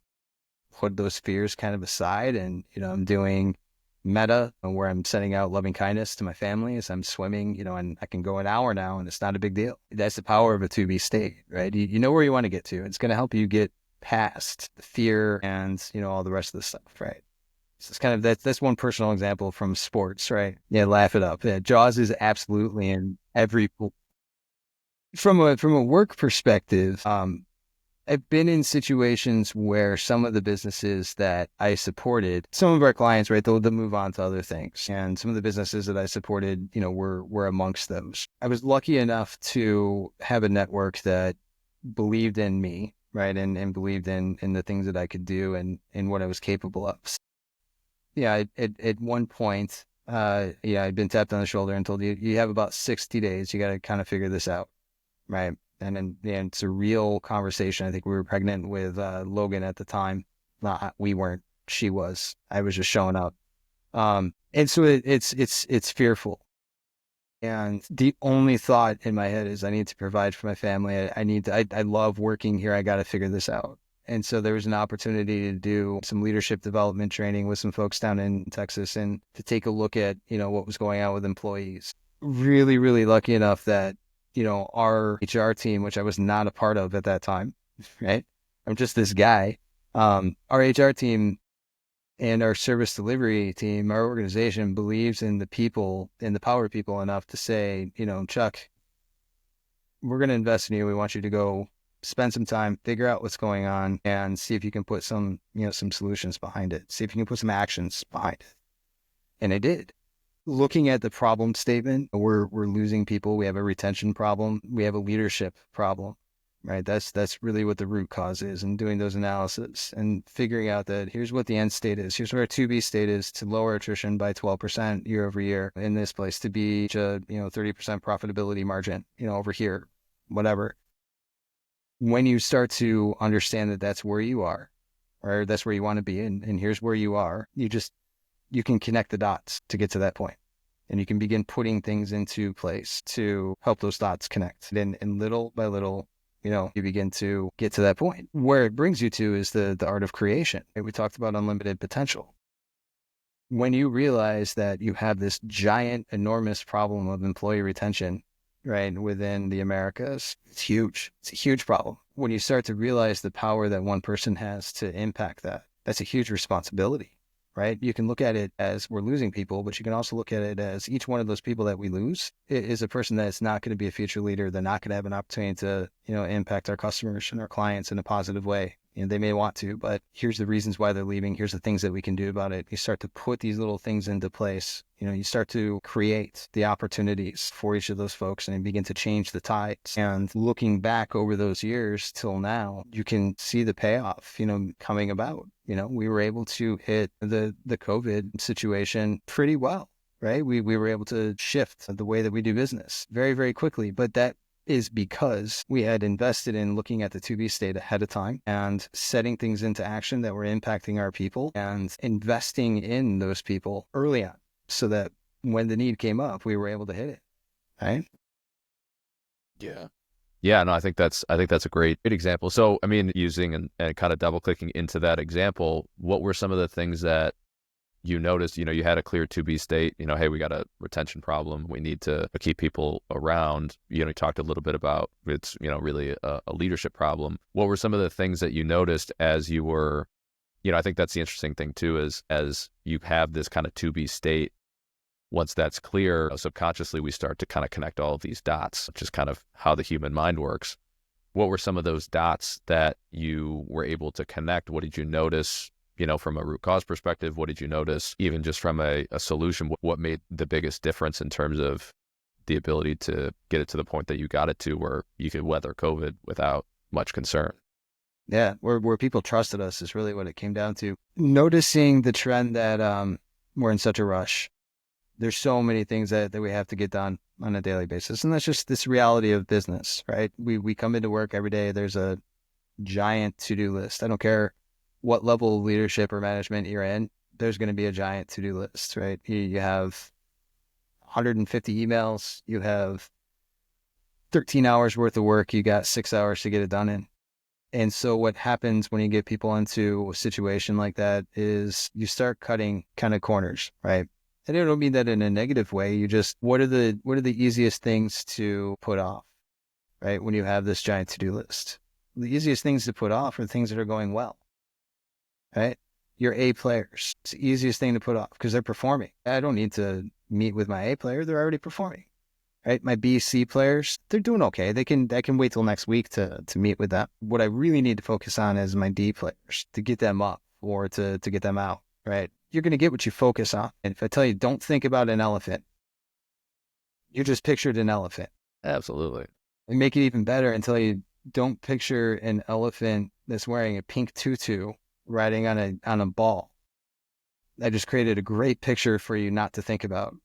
put those fears kind of aside. And, I'm doing metta, where I'm sending out loving kindness to my family as I'm swimming, and I can go an hour now, and it's not a big deal. That's the power of a to-be state, right? You know where you want to get to. It's going to help you get past the fear and, all the rest of the stuff, right? So it's kind of, that's one personal example from sports, right? Yeah, laugh it up. Yeah, Jaws is absolutely in every pool. From a work perspective, I've been in situations where some of the businesses that I supported, some of our clients, right, they'll move on to other things. And some of the businesses that I supported, were amongst those. I was lucky enough to have a network that believed in me, right, and believed in the things that I could do and what I was capable of. Yeah, at one point, I'd been tapped on the shoulder and told you have about 60 days. You got to kind of figure this out, right? And then it's a real conversation. I think we were pregnant with Logan at the time. We weren't. She was. I was just showing up. And so it's fearful. And the only thought in my head is I need to provide for my family. I love working here. I got to figure this out. And so there was an opportunity to do some leadership development training with some folks down in Texas and to take a look at, what was going on with employees. Really, really lucky enough that, our HR team, which I was not a part of at that time, right? I'm just this guy. Our HR team and our service delivery team, our organization believes in the people, in the power of people enough to say, Chuck, we're going to invest in you. We want you to go spend some time, figure out what's going on, and see if you can put some solutions behind it. See if you can put some actions behind it. And I did. Looking at the problem statement, we're losing people. We have a retention problem. We have a leadership problem, right? That's really what the root cause is, and doing those analysis and figuring out that here's what the end state is. Here's where our to-be state is, to lower attrition by 12% year over year in this place, to be 30% profitability margin, over here, whatever. When you start to understand that that's where you are, or that's where you want to be, and here's where you are, you can connect the dots to get to that point. And you can begin putting things into place to help those dots connect. And little by little, you begin to get to that point. Where it brings you to is the art of creation. We talked about unlimited potential. When you realize that you have this giant, enormous problem of employee retention, right, within the Americas, it's huge. It's a huge problem. When you start to realize the power that one person has to impact that, that's a huge responsibility. right? You can look at it as we're losing people, but you can also look at it as each one of those people that we lose is a person that's not going to be a future leader. They're not going to have an opportunity to, impact our customers and our clients in a positive way. They may want to, but here's the reasons why they're leaving. Here's the things that we can do about it. You start to put these little things into place. You start to create the opportunities for each of those folks and begin to change the tides. And looking back over those years till now, you can see the payoff, coming about. We were able to hit the COVID situation pretty well, right? We were able to shift the way that we do business very, very quickly, but that is because we had invested in looking at the to-be state ahead of time and setting things into action that were impacting our people and investing in those people early on so that when the need came up, we were able to hit it, right? Yeah. Yeah, no, I think that's a great example. So, I mean, using and kind of double clicking into that example, what were some of the things that you noticed? You had a clear to-be state, hey, we got a retention problem. We need to keep people around. You talked a little bit about it's, really a leadership problem. What were some of the things that you noticed as you were, I think that's the interesting thing too, is as you have this kind of to-be state, once that's clear, subconsciously we start to kind of connect all of these dots, which is kind of how the human mind works. What were some of those dots that you were able to connect? What did you notice, from a root cause perspective? What did you notice even just from a solution? What made the biggest difference in terms of the ability to get it to the point that you got it to where you could weather COVID without much concern? Yeah, where people trusted us is really what it came down to. Noticing the trend that we're in such a rush. There's so many things that we have to get done on a daily basis. And that's just this reality of business, right? We come into work every day. There's a giant to-do list. I don't care what level of leadership or management you're in, there's going to be a giant to-do list, right? You have 150 emails, you have 13 hours worth of work, you got 6 hours to get it done in. And so what happens when you get people into a situation like that is you start cutting kind of corners, right? And I don't mean that in a negative way. You just, what are the easiest things to put off, right? When you have this giant to-do list, the easiest things to put off are things that are going well. Right? Your A players. It's the easiest thing to put off because they're performing. I don't need to meet with my A player. They're already performing. Right? My B, C players, they're doing okay. I can wait till next week to meet with them. What I really need to focus on is my D players to get them up or to get them out. Right? You're going to get what you focus on. And if I tell you, don't think about an elephant, you just pictured an elephant. Absolutely. And make it even better until you don't picture an elephant that's wearing a pink tutu riding on a ball. I just created a great picture for you not to think about,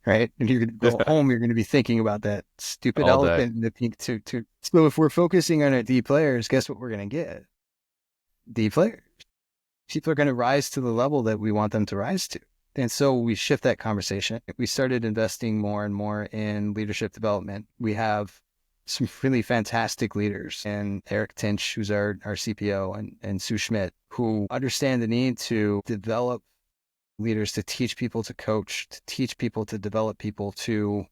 right? And you're going to go home, you're going to be thinking about that stupid elephant in the pink tutu. So if we're focusing on our D players, guess what we're going to get? D players. People are going to rise to the level that we want them to rise to. And so we shift that conversation. We started investing more and more in leadership development. We have some really fantastic leaders, and Eric Tinch, who's our CPO, and Sue Schmidt, who understand the need to develop leaders, to teach people to coach, to teach people to develop people, to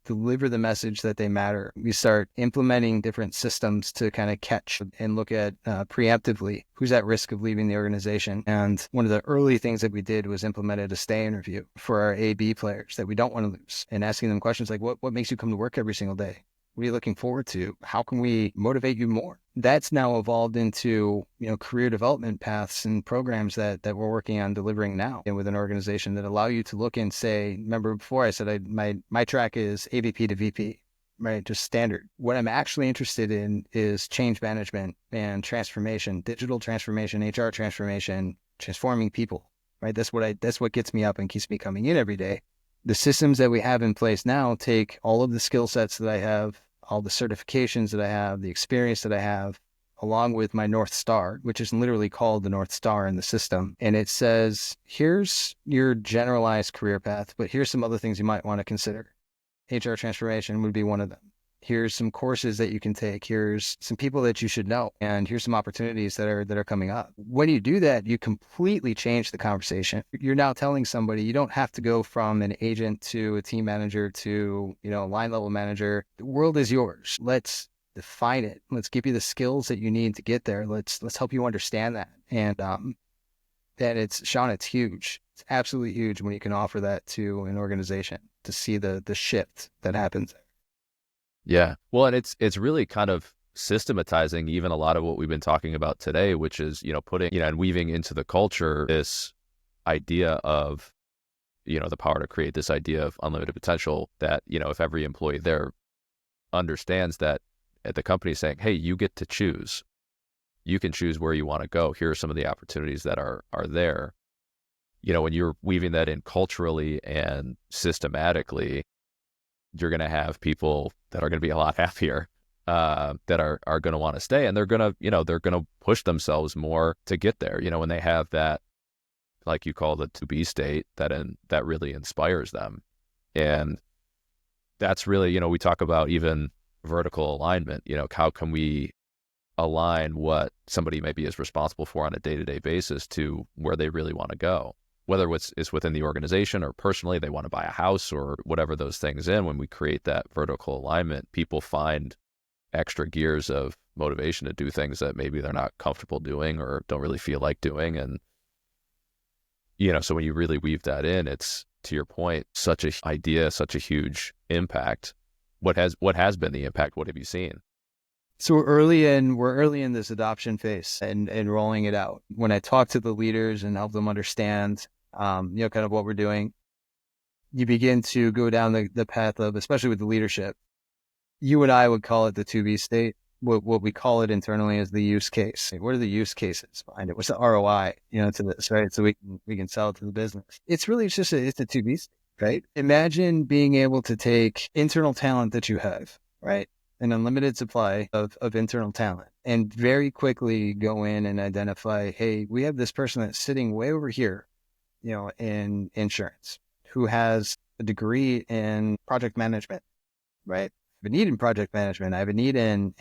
deliver the message that they matter. We start implementing different systems to kind of catch and look at preemptively who's at risk of leaving the organization. And one of the early things that we did was implemented a stay interview for our A/B players that we don't want to lose, and asking them questions like, what makes you come to work every single day? What are you looking forward to? How can we motivate you more? That's now evolved into, career development paths and programs that we're working on delivering now and with an organization that allow you to look and say, remember before I said my track is AVP to VP, right? Just standard. What I'm actually interested in is change management and transformation, digital transformation, HR transformation, transforming people, right? That's what gets me up and keeps me coming in every day. The systems that we have in place now take all of the skill sets that I have, all the certifications that I have, the experience that I have, along with my North Star, which is literally called the North Star in the system. And it says, here's your generalized career path, but here's some other things you might want to consider. HR transformation would be one of them. Here's some courses that you can take. Here's some people that you should know. And here's some opportunities that are coming up. When you do that, you completely change the conversation. You're now telling somebody you don't have to go from an agent to a team manager to, a line level manager. The world is yours. Let's define it. Let's give you the skills that you need to get there. Let's help you understand that. And And Sean, it's huge. It's absolutely huge when you can offer that to an organization to see the shift that happens. Yeah. Well, and it's really kind of systematizing even a lot of what we've been talking about today, which is, putting, and weaving into the culture this idea of, the power to create, this idea of unlimited potential, that, if every employee there understands that at the company saying, hey, you get to choose, you can choose where you want to go. Here are some of the opportunities that are there. When you're weaving that in culturally and systematically, you're going to have people that are going to be a lot happier, that are going to want to stay, and they're going to push themselves more to get there. When they have that, like you call the to be state, that really inspires them. And that's really, we talk about even vertical alignment, how can we align what somebody maybe is responsible for on a day-to-day basis to where they really want to go, whether it's within the organization or personally, they want to buy a house or whatever those things in. When we create that vertical alignment, people find extra gears of motivation to do things that maybe they're not comfortable doing or don't really feel like doing. And, so when you really weave that in, it's, to your point, such a idea, such a huge impact. What has been the impact? What have you seen? So we're early in this adoption phase and rolling it out. When I talk to the leaders and help them understand, kind of what we're doing, you begin to go down the path of, especially with the leadership, you and I would call it the to be state. What we call it internally is the use case. What are the use cases behind it? What's the ROI, to this, right? So we can sell it to the business. It's really just it's a to be state, right? Imagine being able to take internal talent that you have, right? An unlimited supply of internal talent, and very quickly go in and identify, hey, we have this person that's sitting way over here, in insurance, who has a degree in project management, right? I have a need in project management. I have a need in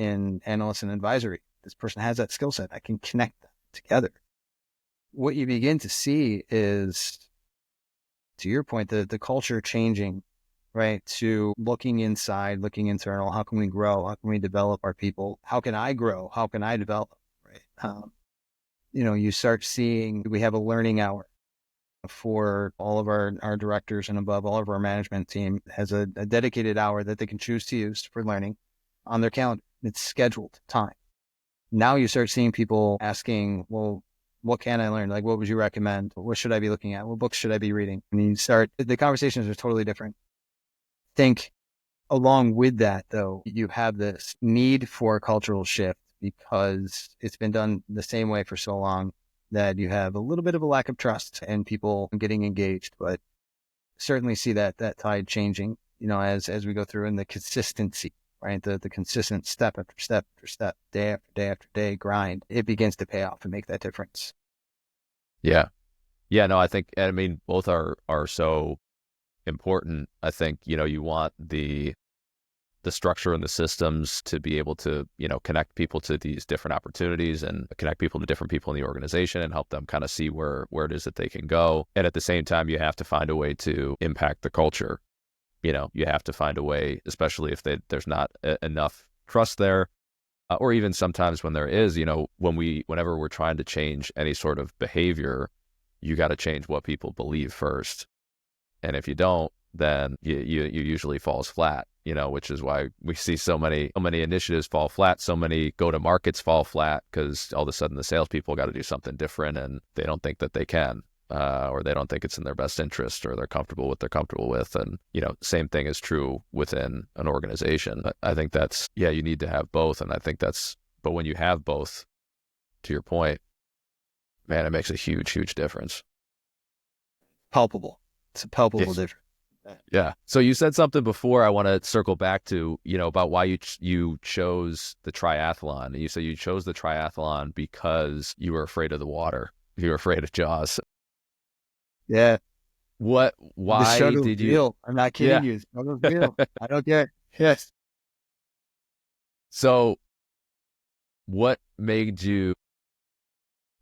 analyst and advisory. This person has that skill set. I can connect them together. What you begin to see is, to your point, the culture changing, right? To looking inside, looking internal. How can we grow? How can we develop our people? How can I grow? How can I develop? Right? You start seeing, we have a learning hour for all of our directors and above, all of our management team has a dedicated hour that they can choose to use for learning on their calendar. It's scheduled time. Now you start seeing people asking, well, what can I learn? Like, what would you recommend? What should I be looking at? What books should I be reading? And you start, the conversations are totally different. Think along with that, though, you have this need for a cultural shift because it's been done the same way for so long that you have a little bit of a lack of trust and people getting engaged, but certainly see that tide changing, as we go through, in the consistency, right? The consistent step after step after step, day after day after day grind, it begins to pay off and make that difference. Yeah. Yeah, no, I mean, both are so important. I think, you want the structure and the systems to be able to, connect people to these different opportunities and connect people to different people in the organization and help them kind of see where it is that they can go. And at the same time, you have to find a way to impact the culture. You have to find a way, especially if there's not enough trust there, or even sometimes when there is, whenever we're trying to change any sort of behavior, you got to change what people believe first. And if you don't, then you usually falls flat, which is why we see so many initiatives fall flat, so many go-to-markets fall flat, because all of a sudden the salespeople got to do something different and they don't think that they can, or they don't think it's in their best interest, or they're comfortable with what they're comfortable with. And, same thing is true within an organization. I think that's, you need to have both. And I think but when you have both, to your point, man, it makes a huge, huge difference. Palpable. It's a palpable difference. Yeah. So you said something before I want to circle back to, about why you chose the triathlon. And you said you chose the triathlon because you were afraid of the water. You were afraid of Jaws. Yeah. Why did you? Real. I'm not kidding you. Struggle's real. I don't get. Yes. So what made you,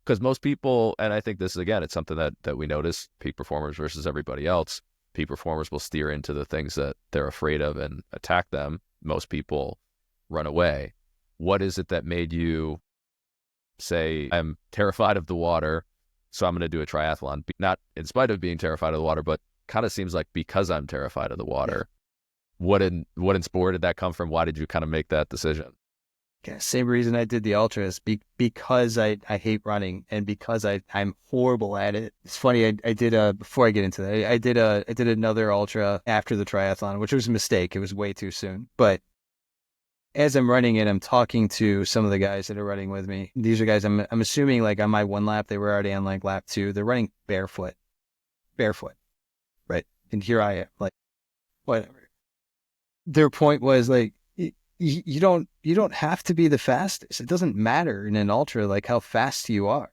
because most people, and I think this is, again, it's something that we notice, peak performers versus everybody else. Peak performers will steer into the things that they're afraid of and attack them. Most people run away. What is it that made you say, I'm terrified of the water, so I'm going to do a triathlon, not in spite of being terrified of the water, but kind of seems like because I'm terrified of the water. What in sport did that come from? Why did you kind of make that decision? Yeah, same reason I did the ultras, because I hate running and because I'm horrible at it. It's funny, I did before I get into that, I did another ultra after the triathlon, which was a mistake. It was way too soon. But as I'm running it, I'm talking to some of the guys that are running with me. These are guys I'm assuming like on my one lap, they were already on like lap 2. They're running barefoot, right? And here I am, like, whatever. Their point was like, you don't have to be the fastest. It doesn't matter in an ultra like how fast you are.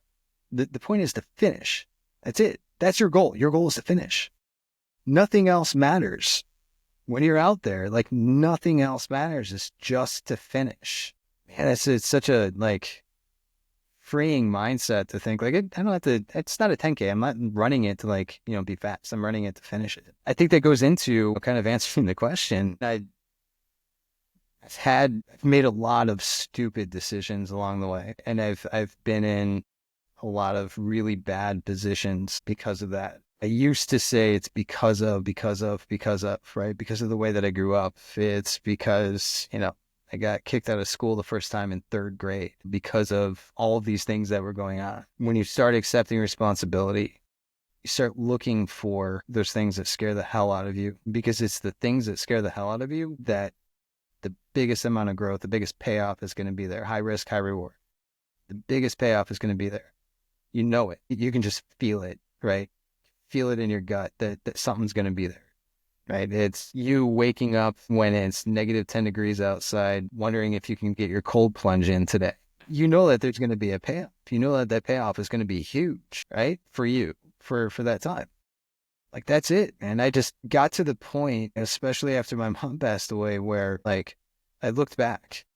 The point is to finish. That's it. That's your goal. Your goal is to finish. Nothing else matters. When you're out there, like nothing else matters. It's just to finish. Man, it's such a like freeing mindset to think like I don't have to. It's not a 10K. I'm not running it to like be fast. I'm running it to finish it. I think that goes into kind of answering the question. I've made a lot of stupid decisions along the way, and I've been in a lot of really bad positions because of that. I used to say it's because of, right? Because of the way that I grew up. It's because, I got kicked out of school the first time in 3rd grade because of all of these things that were going on. When you start accepting responsibility, you start looking for those things that scare the hell out of you, because it's the things that scare the hell out of you that the biggest amount of growth, the biggest payoff is going to be there. High risk, high reward. The biggest payoff is going to be there. You know it. You can just feel it, right? Feel it in your gut that something's going to be there, right? It's you waking up when it's negative 10 degrees outside, wondering if you can get your cold plunge in today. You know that there's going to be a payoff. You know that payoff is going to be huge, right? For you, for that time. Like, that's it, man. I just got to the point, especially after my mom passed away, where like I looked back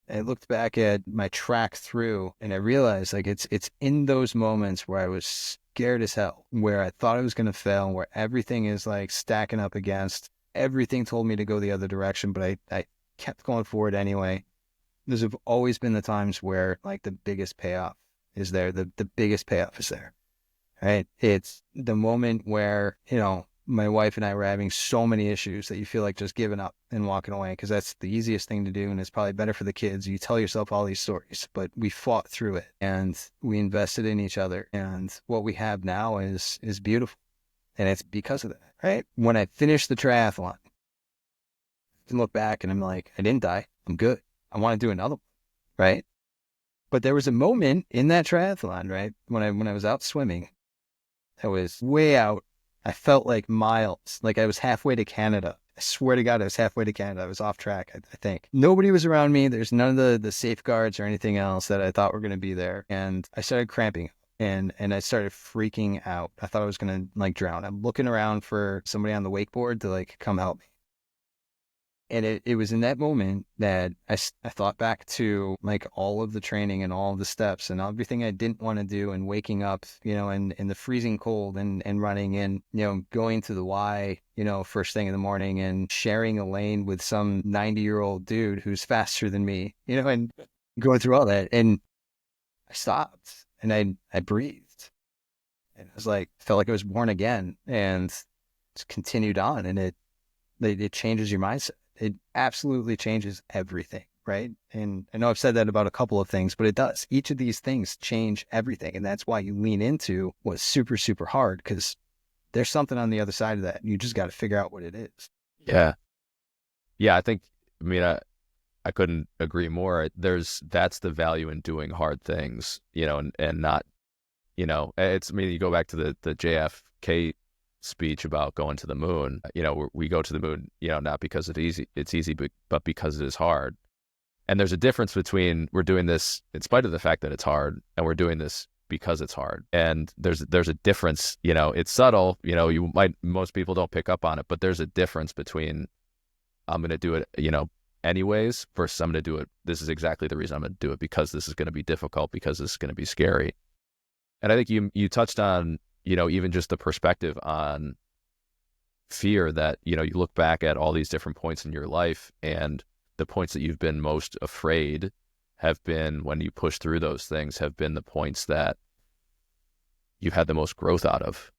at my track through, and I realized like it's in those moments where I was scared as hell, where I thought I was going to fail, where everything is like stacking up against, everything told me to go the other direction, but I kept going forward anyway. Those have always been the times where like the biggest payoff is there. The biggest payoff is there. Right? It's the moment where, my wife and I were having so many issues that you feel like just giving up and walking away, because that's the easiest thing to do. And it's probably better for the kids. You tell yourself all these stories, but we fought through it and we invested in each other. And what we have now is beautiful. And it's because of that, right? When I finished the triathlon, I can look back and I'm like, I didn't die. I'm good. I want to do another one, right? But there was a moment in that triathlon, right? When I was out swimming, I was way out. I felt like miles, like I was halfway to Canada. I swear to God, I was halfway to Canada. I was off track, I think. Nobody was around me. There's none of the safeguards or anything else that I thought were going to be there. And I started cramping and I started freaking out. I thought I was going to like drown. I'm looking around for somebody on the wakeboard to like come help me. And it was in that moment that I thought back to like all of the training and all of the steps and everything I didn't want to do, and waking up, in the freezing cold and running and, going to the Y, first thing in the morning and sharing a lane with some 90-year-old dude who's faster than me, and going through all that. And I stopped and I breathed, and I was like, felt like I was born again, and just continued on. And it changes your mindset. It absolutely changes everything, right? And I know I've said that about a couple of things, but it does. Each of these things change everything. And that's why you lean into what's super, super hard, because there's something on the other side of that. And you just got to figure out what it is. Yeah. Yeah, I couldn't agree more. That's the value in doing hard things, and not, you go back to the JFK speech about going to the moon. We go to the moon, not because it's easy, but because it is hard. And there's a difference between we're doing this in spite of the fact that it's hard, and we're doing this because it's hard. And there's a difference, it's subtle, most people don't pick up on it, but there's a difference between I'm going to do it, anyways, versus I'm going to do it. This is exactly the reason I'm going to do it, because this is going to be difficult, because this is going to be scary. And I think you touched on, even just the perspective on fear, that, you look back at all these different points in your life, and the points that you've been most afraid have been, when you push through those things, have been the points that you've had the most growth out of.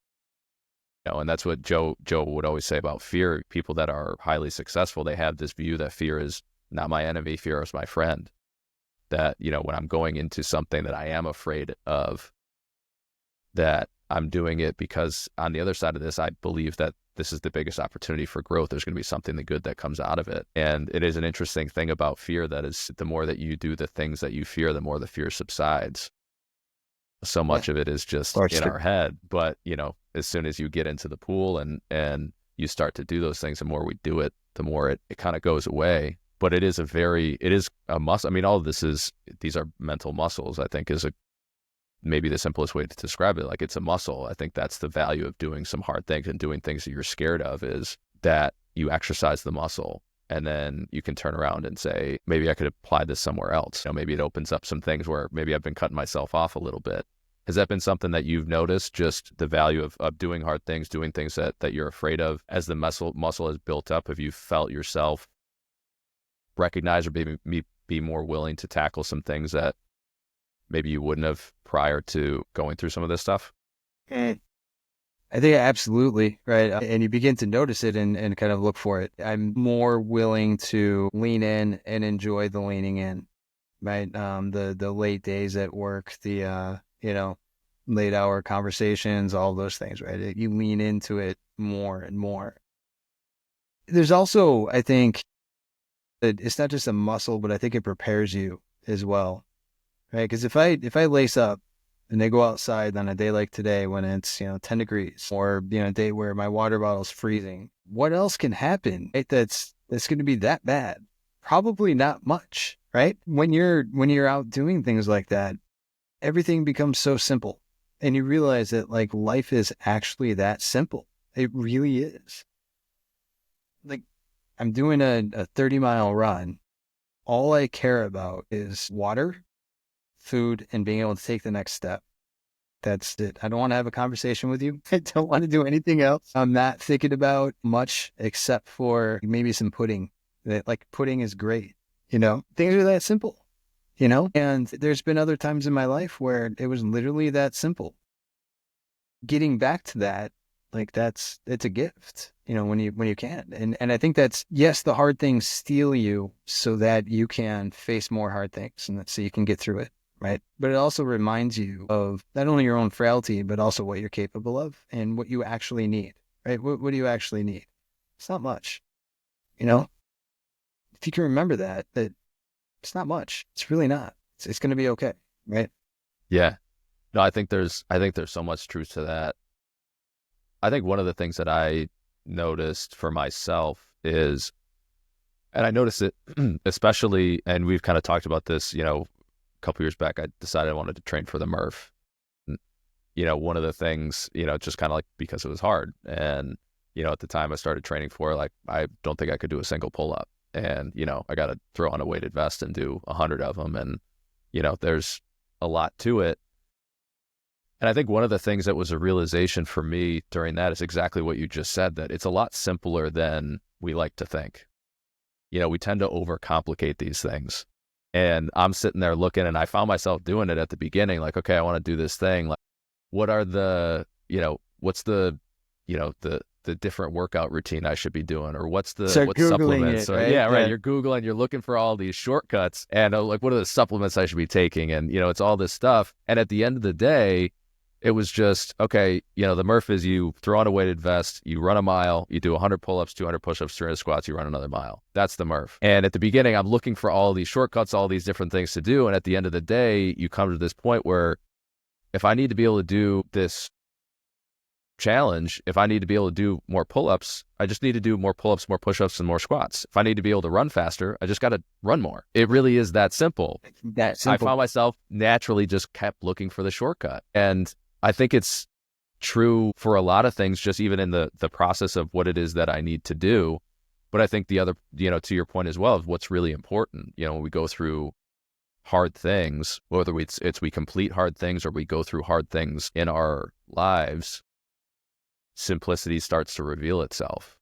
And that's what Joe would always say about fear. People that are highly successful, they have this view that fear is not my enemy, fear is my friend. That, when I'm going into something that I am afraid of, that I'm doing it because on the other side of this, I believe that this is the biggest opportunity for growth. There's going to be something good that comes out of it. And it is an interesting thing about fear that is the more that you do the things that you fear, the more the fear subsides. So much of it is just in our head. But, as soon as you get into the pool and you start to do those things, the more we do it, the more it kind of goes away. But it is a muscle. I mean, all of these are mental muscles, I think is maybe the simplest way to describe it. Like, it's a muscle. I think that's the value of doing some hard things and doing things that you're scared of, is that you exercise the muscle. And then you can turn around and say, maybe I could apply this somewhere else. Maybe it opens up some things where maybe I've been cutting myself off a little bit. Has that been something that you've noticed, just the value of doing hard things, doing things that you're afraid of? As the muscle has built up, have you felt yourself recognize or be more willing to tackle some things that maybe you wouldn't have prior to going through some of this stuff? I think absolutely, right? And you begin to notice it and kind of look for it. I'm more willing to lean in and enjoy the leaning in, right? The late days at work, the, late hour conversations, all those things, right? You lean into it more and more. There's also, I think, that it's not just a muscle, but I think it prepares you as well, right? Because if I lace up and they go outside on a day like today when it's, 10 degrees, or, a day where my water bottle's freezing, what else can happen, right, that's going to be that bad? Probably not much, right? When you're out doing things like that, everything becomes so simple, and you realize that, like, life is actually that simple. It really is. Like, I'm doing a 30-mile run. All I care about is water, food, and being able to take the next step. That's it. I don't want to have a conversation with you. I don't want to do anything else. I'm not thinking about much except for maybe some pudding. Like, pudding is great. Things are that simple, and there's been other times in my life where it was literally that simple. Getting back to that, like, it's a gift, when you can. And I think that's, yes, the hard things steel you so that you can face more hard things and so you can get through it, right? But it also reminds you of not only your own frailty, but also what you're capable of and what you actually need, right? What do you actually need? It's not much, If you can remember that it's not much. It's really not. It's going to be okay, right? Yeah. No, I think there's so much truth to that. I think one of the things that I noticed for myself is, and I noticed it especially, and we've kind of talked about this, a couple years back, I decided I wanted to train for the Murph. One of the things, just kind of like because it was hard. And, at the time I started training for, like, I don't think I could do a single pull-up. And, I got to throw on a weighted vest and do 100 of them. And, there's a lot to it. And I think one of the things that was a realization for me during that is exactly what you just said, that it's a lot simpler than we like to think. We tend to overcomplicate these things. And I'm sitting there looking, and I found myself doing it at the beginning, like, okay, I want to do this thing. Like, what are the, what's the different workout routine I should be doing, or what supplements? It, right? Yeah, right. You're Googling, you're looking for all these shortcuts, and like, what are the supplements I should be taking? And, it's all this stuff. And at the end of the day, it was just, okay, the Murph is you throw on a weighted vest, you run a mile, you do 100 pull-ups, 200 push-ups, 300 squats, you run another mile. That's the Murph. And at the beginning, I'm looking for all these shortcuts, all these different things to do. And at the end of the day, you come to this point where if I need to be able to do this challenge, if I need to be able to do more pull-ups, I just need to do more pull-ups, more push-ups, and more squats. If I need to be able to run faster, I just got to run more. It really is that simple. I found myself naturally just kept looking for the shortcut. And I think it's true for a lot of things, just even in the process of what it is that I need to do. But I think the other, to your point as well, of what's really important, when we go through hard things, whether we complete hard things or we go through hard things in our lives, simplicity starts to reveal itself.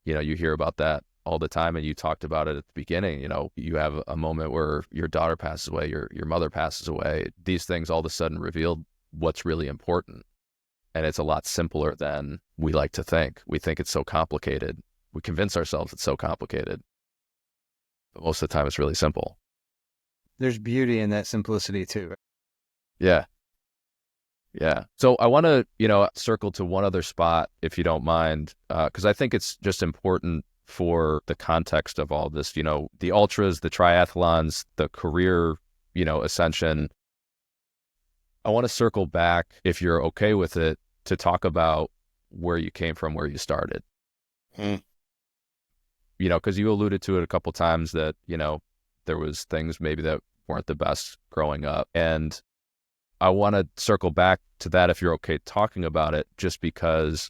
You hear about that all the time, and you talked about it at the beginning. You have a moment where your daughter passes away, your mother passes away. These things all of a sudden revealed what's really important. And it's a lot simpler than we like to think. We think it's so complicated. We convince ourselves it's so complicated. But most of the time, it's really simple. There's beauty in that simplicity too. Yeah. Yeah. So I want to, circle to one other spot, if you don't mind, because I think it's just important for the context of all this, the ultras, the triathlons, the career, ascension. I want to circle back, if you're okay with it, to talk about where you came from, where you started. Because you alluded to it a couple times that, there was things maybe that weren't the best growing up. And I want to circle back to that, if you're okay talking about it, just because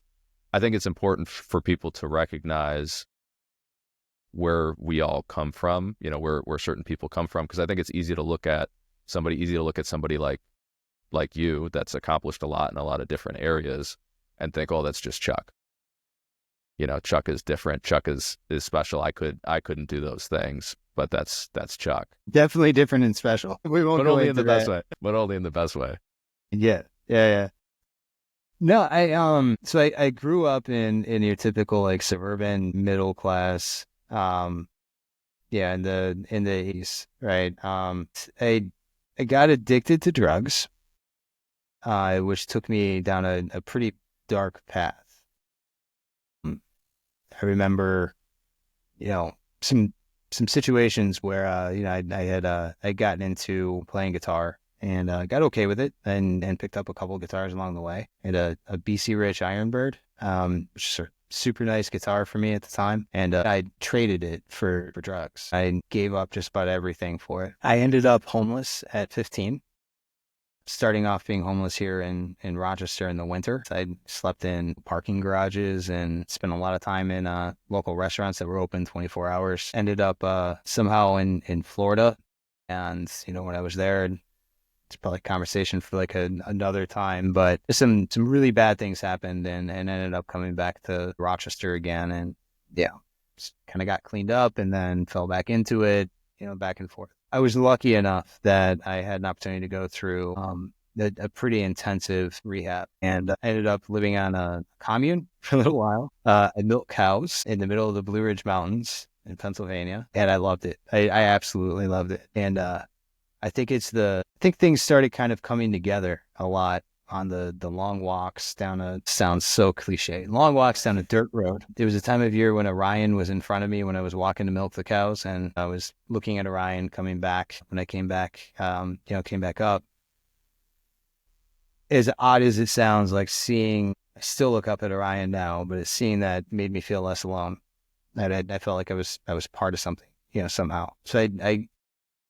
I think it's important for people to recognize where we all come from, where certain people come from. Because I think it's easy to look at somebody like you that's accomplished a lot in a lot of different areas and think, oh, that's just Chuck. Chuck is different. Chuck is special. I couldn't do those things, but that's Chuck. Definitely different and special. We won't but go only into in the that. best way. But only in the best way. Yeah. No, so I grew up in your typical like suburban middle class, in the 80s, right? I got addicted to drugs, which took me down a pretty dark path. I remember, some situations where I'd gotten into playing guitar and got okay with it and picked up a couple of guitars along the way. I had a BC Rich Ironbird, which is a super nice guitar for me at the time, and I traded it for drugs. I gave up just about everything for it. I ended up homeless at 15. Starting off being homeless here in Rochester in the winter. I slept in parking garages and spent a lot of time in local restaurants that were open 24 hours. Ended up somehow in Florida. And, when I was there, it's probably a conversation for like another time, but some really bad things happened and ended up coming back to Rochester again. And just kind of got cleaned up and then fell back into it, back and forth. I was lucky enough that I had an opportunity to go through a pretty intensive rehab, and I ended up living on a commune for a little while. I milked cows in the middle of the Blue Ridge Mountains in Pennsylvania, and I loved it. I absolutely loved it. And I think things started kind of coming together a lot on the long walks down sounds so cliche, long walks down a dirt road. There was a time of year when Orion was in front of me when I was walking to milk the cows, and I was looking at Orion coming back. When I came back, came back up. As odd as it sounds, like I still look up at Orion now, but seeing that made me feel less alone. I felt like I was part of something, somehow. So I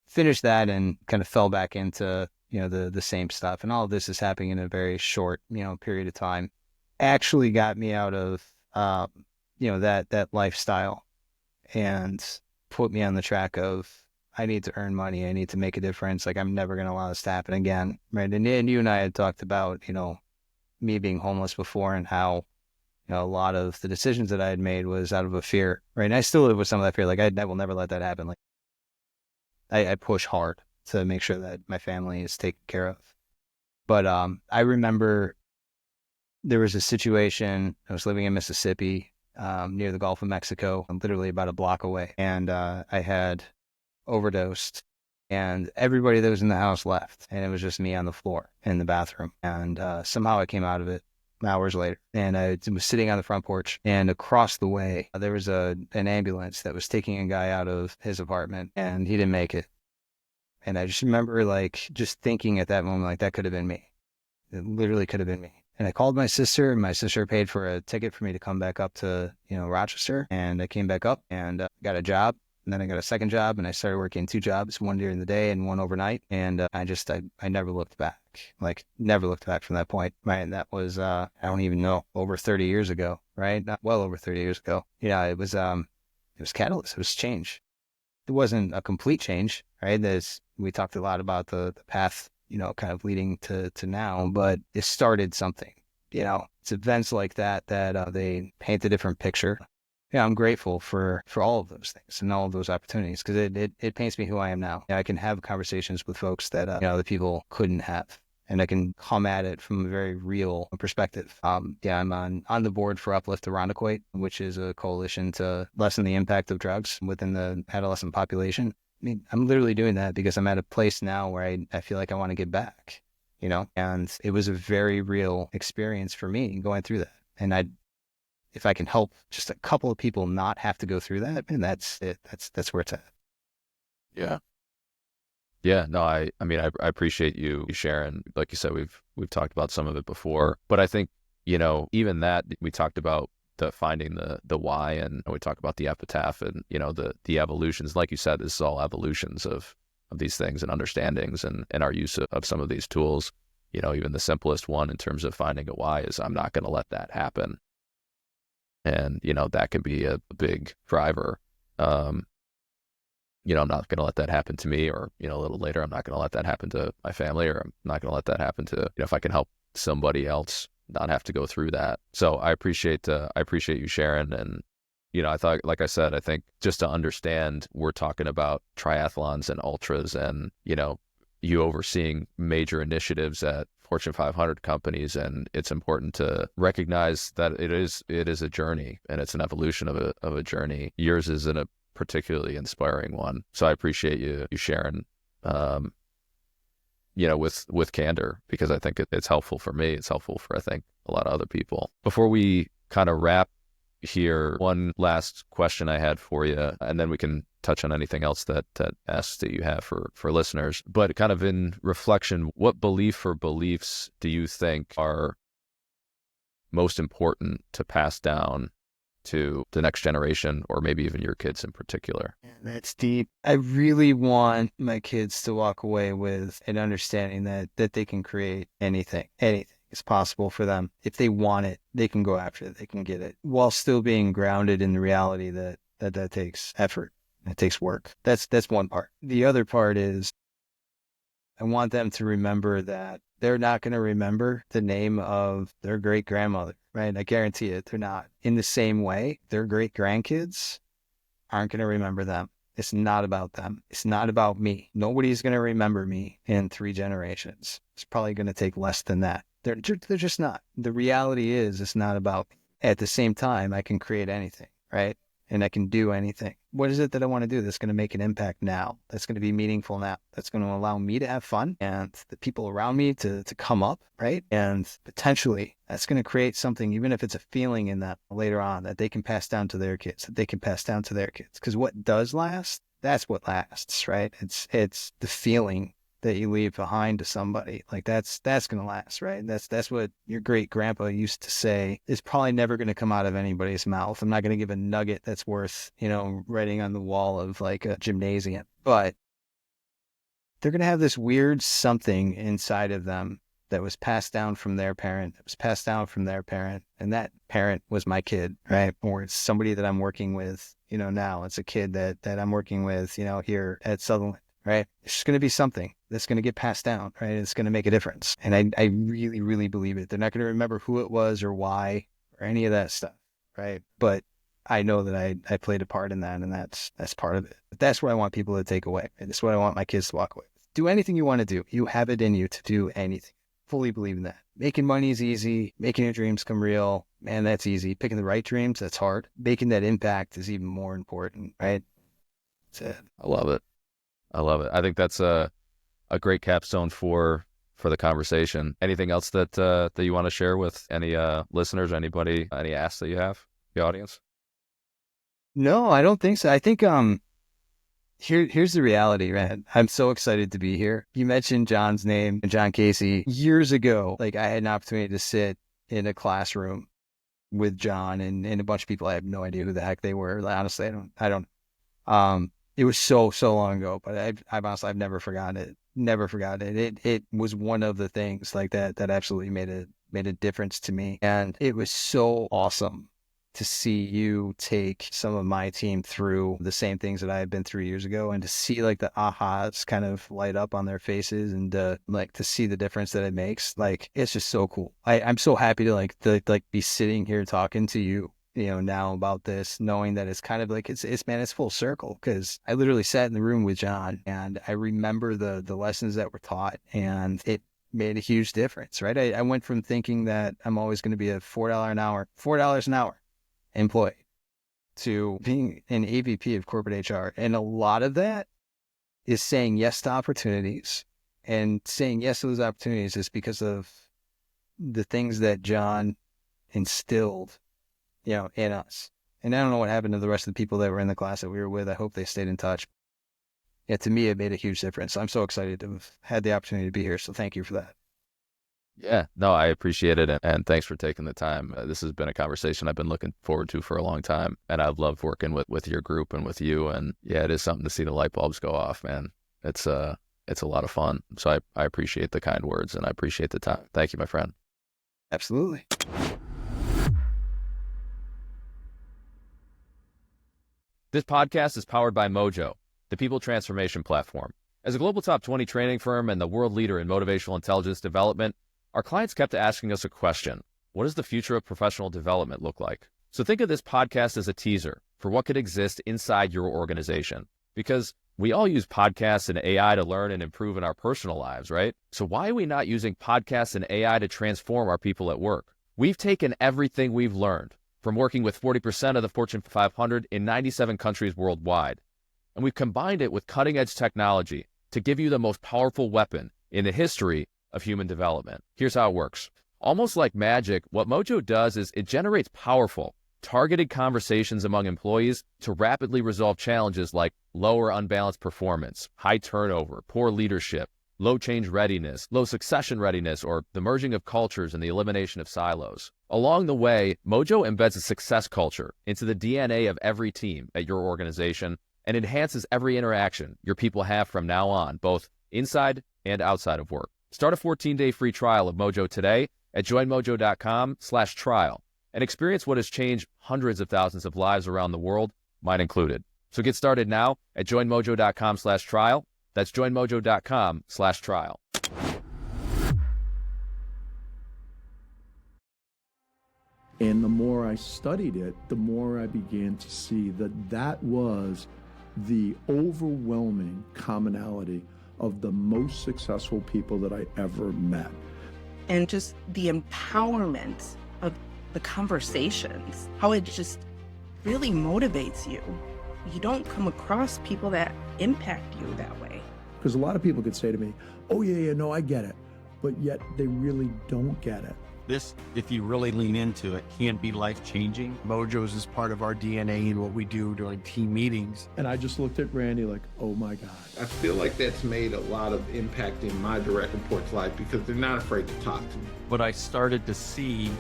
finished that and kind of fell back into the same stuff. And all of this is happening in a very short, period of time. Actually got me out of, that lifestyle and put me on the track of, I need to earn money. I need to make a difference. Like, I'm never going to allow this to happen again. Right. And you and I had talked about, me being homeless before and how, a lot of the decisions that I had made was out of a fear. Right. And I still live with some of that fear. Like, I will never let that happen. Like, I push hard to make sure that my family is taken care of. But I remember there was a situation. I was living in Mississippi, near the Gulf of Mexico. I'm literally about a block away. And I had overdosed, and everybody that was in the house left. And it was just me on the floor in the bathroom. And somehow I came out of it hours later. And I was sitting on the front porch, and across the way, there was an ambulance that was taking a guy out of his apartment, and he didn't make it. And I just remember just thinking at that moment, that could have been me. It literally could have been me. And I called my sister, and my sister paid for a ticket for me to come back up to, Rochester. And I came back up and got a job. And then I got a second job, and I started working 2 jobs, one during the day and one overnight. And I never looked back, never looked back from that point. Right. And that was, I don't even know, over 30 years ago, right? Not well over 30 years ago. It was catalyst. It was change. It wasn't a complete change, right? We talked a lot about the path, kind of leading to now, but it started something. It's events like that they paint a different picture. Yeah, I'm grateful for all of those things and all of those opportunities, because it paints me who I am now. I can have conversations with folks that other people couldn't have. and I can come at it from a very real perspective. Yeah, I'm on the board for Uplift Irondequoit, which is a coalition to lessen the impact of drugs within the adolescent population. I mean, I'm literally doing that because I'm at a place now where I feel like I want to give back, and it was a very real experience for me going through that. And if I can help just a couple of people not have to go through that, and that's it. That's where it's at. Yeah. Yeah, no, I mean, I appreciate you sharing. Like you said, we've talked about some of it before, but I think, even that we talked about the finding the why, and we talk about the epitaph and, the evolutions. Like you said, this is all evolutions of these things and understandings and our use of some of these tools. Even the simplest one in terms of finding a why is I'm not going to let that happen. And, that can be a big driver. I'm not going to let that happen to me, or, a little later, I'm not going to let that happen to my family, or I'm not going to let that happen to, if I can help somebody else not have to go through that. So I appreciate you sharing. And, I thought, like I said, I think just to understand, we're talking about triathlons and ultras and, you overseeing major initiatives at Fortune 500 companies. And it's important to recognize that it is a journey, and it's an evolution of a journey. Yours isn't a particularly inspiring one. So I appreciate you sharing, with candor, because I think it's helpful for me. It's helpful for, I think, a lot of other people. Before we kind of wrap here, one last question I had for you, and then we can touch on anything else that asks that you have for listeners. But kind of in reflection, what belief or beliefs do you think are most important to pass down to the next generation, or maybe even your kids in particular? That's deep. I really want my kids to walk away with an understanding that they can create anything. Anything is possible for them. If they want it, they can go after it. They can get it, while still being grounded in the reality that takes effort. It takes work. That's one part. The other part is I want them to remember that they're not going to remember the name of their great grandmother, right? I guarantee it. They're not. In the same way, their great grandkids aren't going to remember them. It's not about them. It's not about me. Nobody's going to remember me in 3 generations. It's probably going to take less than that. They're just not. The reality is, it's not about me. At the same time, I can create anything, right? And I can do anything. What is it that I want to do that's going to make an impact now? That's going to be meaningful now. That's going to allow me to have fun and the people around me to come up, right? And potentially that's going to create something, even if it's a feeling in that later on, that they can pass down to their kids, Because what does last, that's what lasts, right? It's the feeling that you leave behind to somebody. Like that's going to last, right? That's what your great grandpa used to say is probably never going to come out of anybody's mouth. I'm not going to give a nugget that's worth, writing on the wall of like a gymnasium, but they're going to have this weird something inside of them that was passed down from their parent, and that parent was my kid, right? Or it's somebody that I'm working with, now. It's a kid that I'm working with, here at Sutherland. Right? It's just going to be something that's going to get passed down, right? It's going to make a difference. And I really, really believe it. They're not going to remember who it was or why or any of that stuff, right? But I know that I played a part in that, and that's part of it. But that's what I want people to take away. And that's what I want my kids to walk away with. Do anything you want to do. You have it in you to do anything. Fully believe in that. Making money is easy. Making your dreams come real, man, that's easy. Picking the right dreams, that's hard. Making that impact is even more important, right? That's it. I love it. I think that's a great capstone for the conversation. Anything else that you want to share with any listeners, anybody, any asks that you have, the audience? No, I don't think so. I think here's the reality, right? I'm so excited to be here. You mentioned John's name, John Casey. Years ago, like I had an opportunity to sit in a classroom with John and a bunch of people. I have no idea who the heck they were. Like, honestly, I don't. It was so long ago, but I've honestly, I've never forgotten it. Never forgotten it. It was one of the things like that absolutely made a difference to me. And it was so awesome to see you take some of my team through the same things that I had been through years ago, and to see like the ahas kind of light up on their faces, and like to see the difference that it makes. Like, it's just so cool. I'm so happy to like be sitting here talking to you, now about this, knowing that it's kind of like, it's full circle, because I literally sat in the room with John and I remember the lessons that were taught, and it made a huge difference, right? I went from thinking that I'm always going to be a $4 an hour employee to being an AVP of corporate HR. And a lot of that is saying yes to opportunities, and saying yes to those opportunities is because of the things that John instilled, in us. And I don't know what happened to the rest of the people that were in the class that we were with. I hope they stayed in touch. Yeah, to me, it made a huge difference. I'm so excited to have had the opportunity to be here. So thank you for that. Yeah, no, I appreciate it. And thanks for taking the time. This has been a conversation I've been looking forward to for a long time. And I've loved working with your group and with you. And yeah, it is something to see the light bulbs go off, man. It's a lot of fun. So I appreciate the kind words and I appreciate the time. Thank you, my friend. Absolutely. This podcast is powered by Mojo, the people transformation platform. As a global top 20 training firm and the world leader in motivational intelligence development, our clients kept asking us a question: what does the future of professional development look like? So think of this podcast as a teaser for what could exist inside your organization. Because we all use podcasts and AI to learn and improve in our personal lives, right? So why are we not using podcasts and AI to transform our people at work? We've taken everything we've learned from working with 40% of the Fortune 500 in 97 countries worldwide, and we've combined it with cutting-edge technology to give you the most powerful weapon in the history of human development. Here's how it works. Almost like magic, what Mojo does is it generates powerful, targeted conversations among employees to rapidly resolve challenges like low or unbalanced performance, high turnover, poor leadership, low change readiness, low succession readiness, or the merging of cultures and the elimination of silos. Along the way, Mojo embeds a success culture into the DNA of every team at your organization and enhances every interaction your people have from now on, both inside and outside of work. Start a 14-day free trial of Mojo today at joinmojo.com/trial and experience what has changed hundreds of thousands of lives around the world, mine included. So get started now at joinmojo.com/trial. That's joinmojo.com/trial. And the more I studied it, the more I began to see that was the overwhelming commonality of the most successful people that I ever met. And just the empowerment of the conversations, how it just really motivates you. You don't come across people that impact you that way. Because a lot of people could say to me, oh yeah, no, I get it. But yet they really don't get it. This, if you really lean into it, can be life-changing. Mojo's is part of our DNA and what we do during team meetings. And I just looked at Randy like, oh my God. I feel like that's made a lot of impact in my direct report's life because they're not afraid to talk to me. But I started to see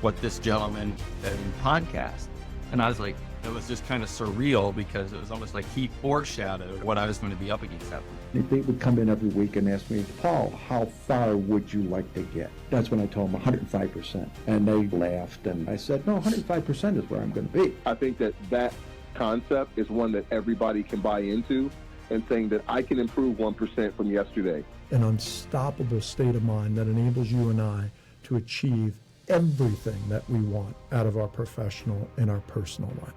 what this gentleman did in podcast. And I was like, it was just kind of surreal because it was almost like he foreshadowed what I was going to be up against that week. They would come in every week and ask me, Paul, how far would you like to get? That's when I told them 105%. And they laughed and I said, no, 105% is where I'm going to be. I think that concept is one that everybody can buy into, and saying that I can improve 1% from yesterday. An unstoppable state of mind that enables you and I to achieve everything that we want out of our professional and our personal life.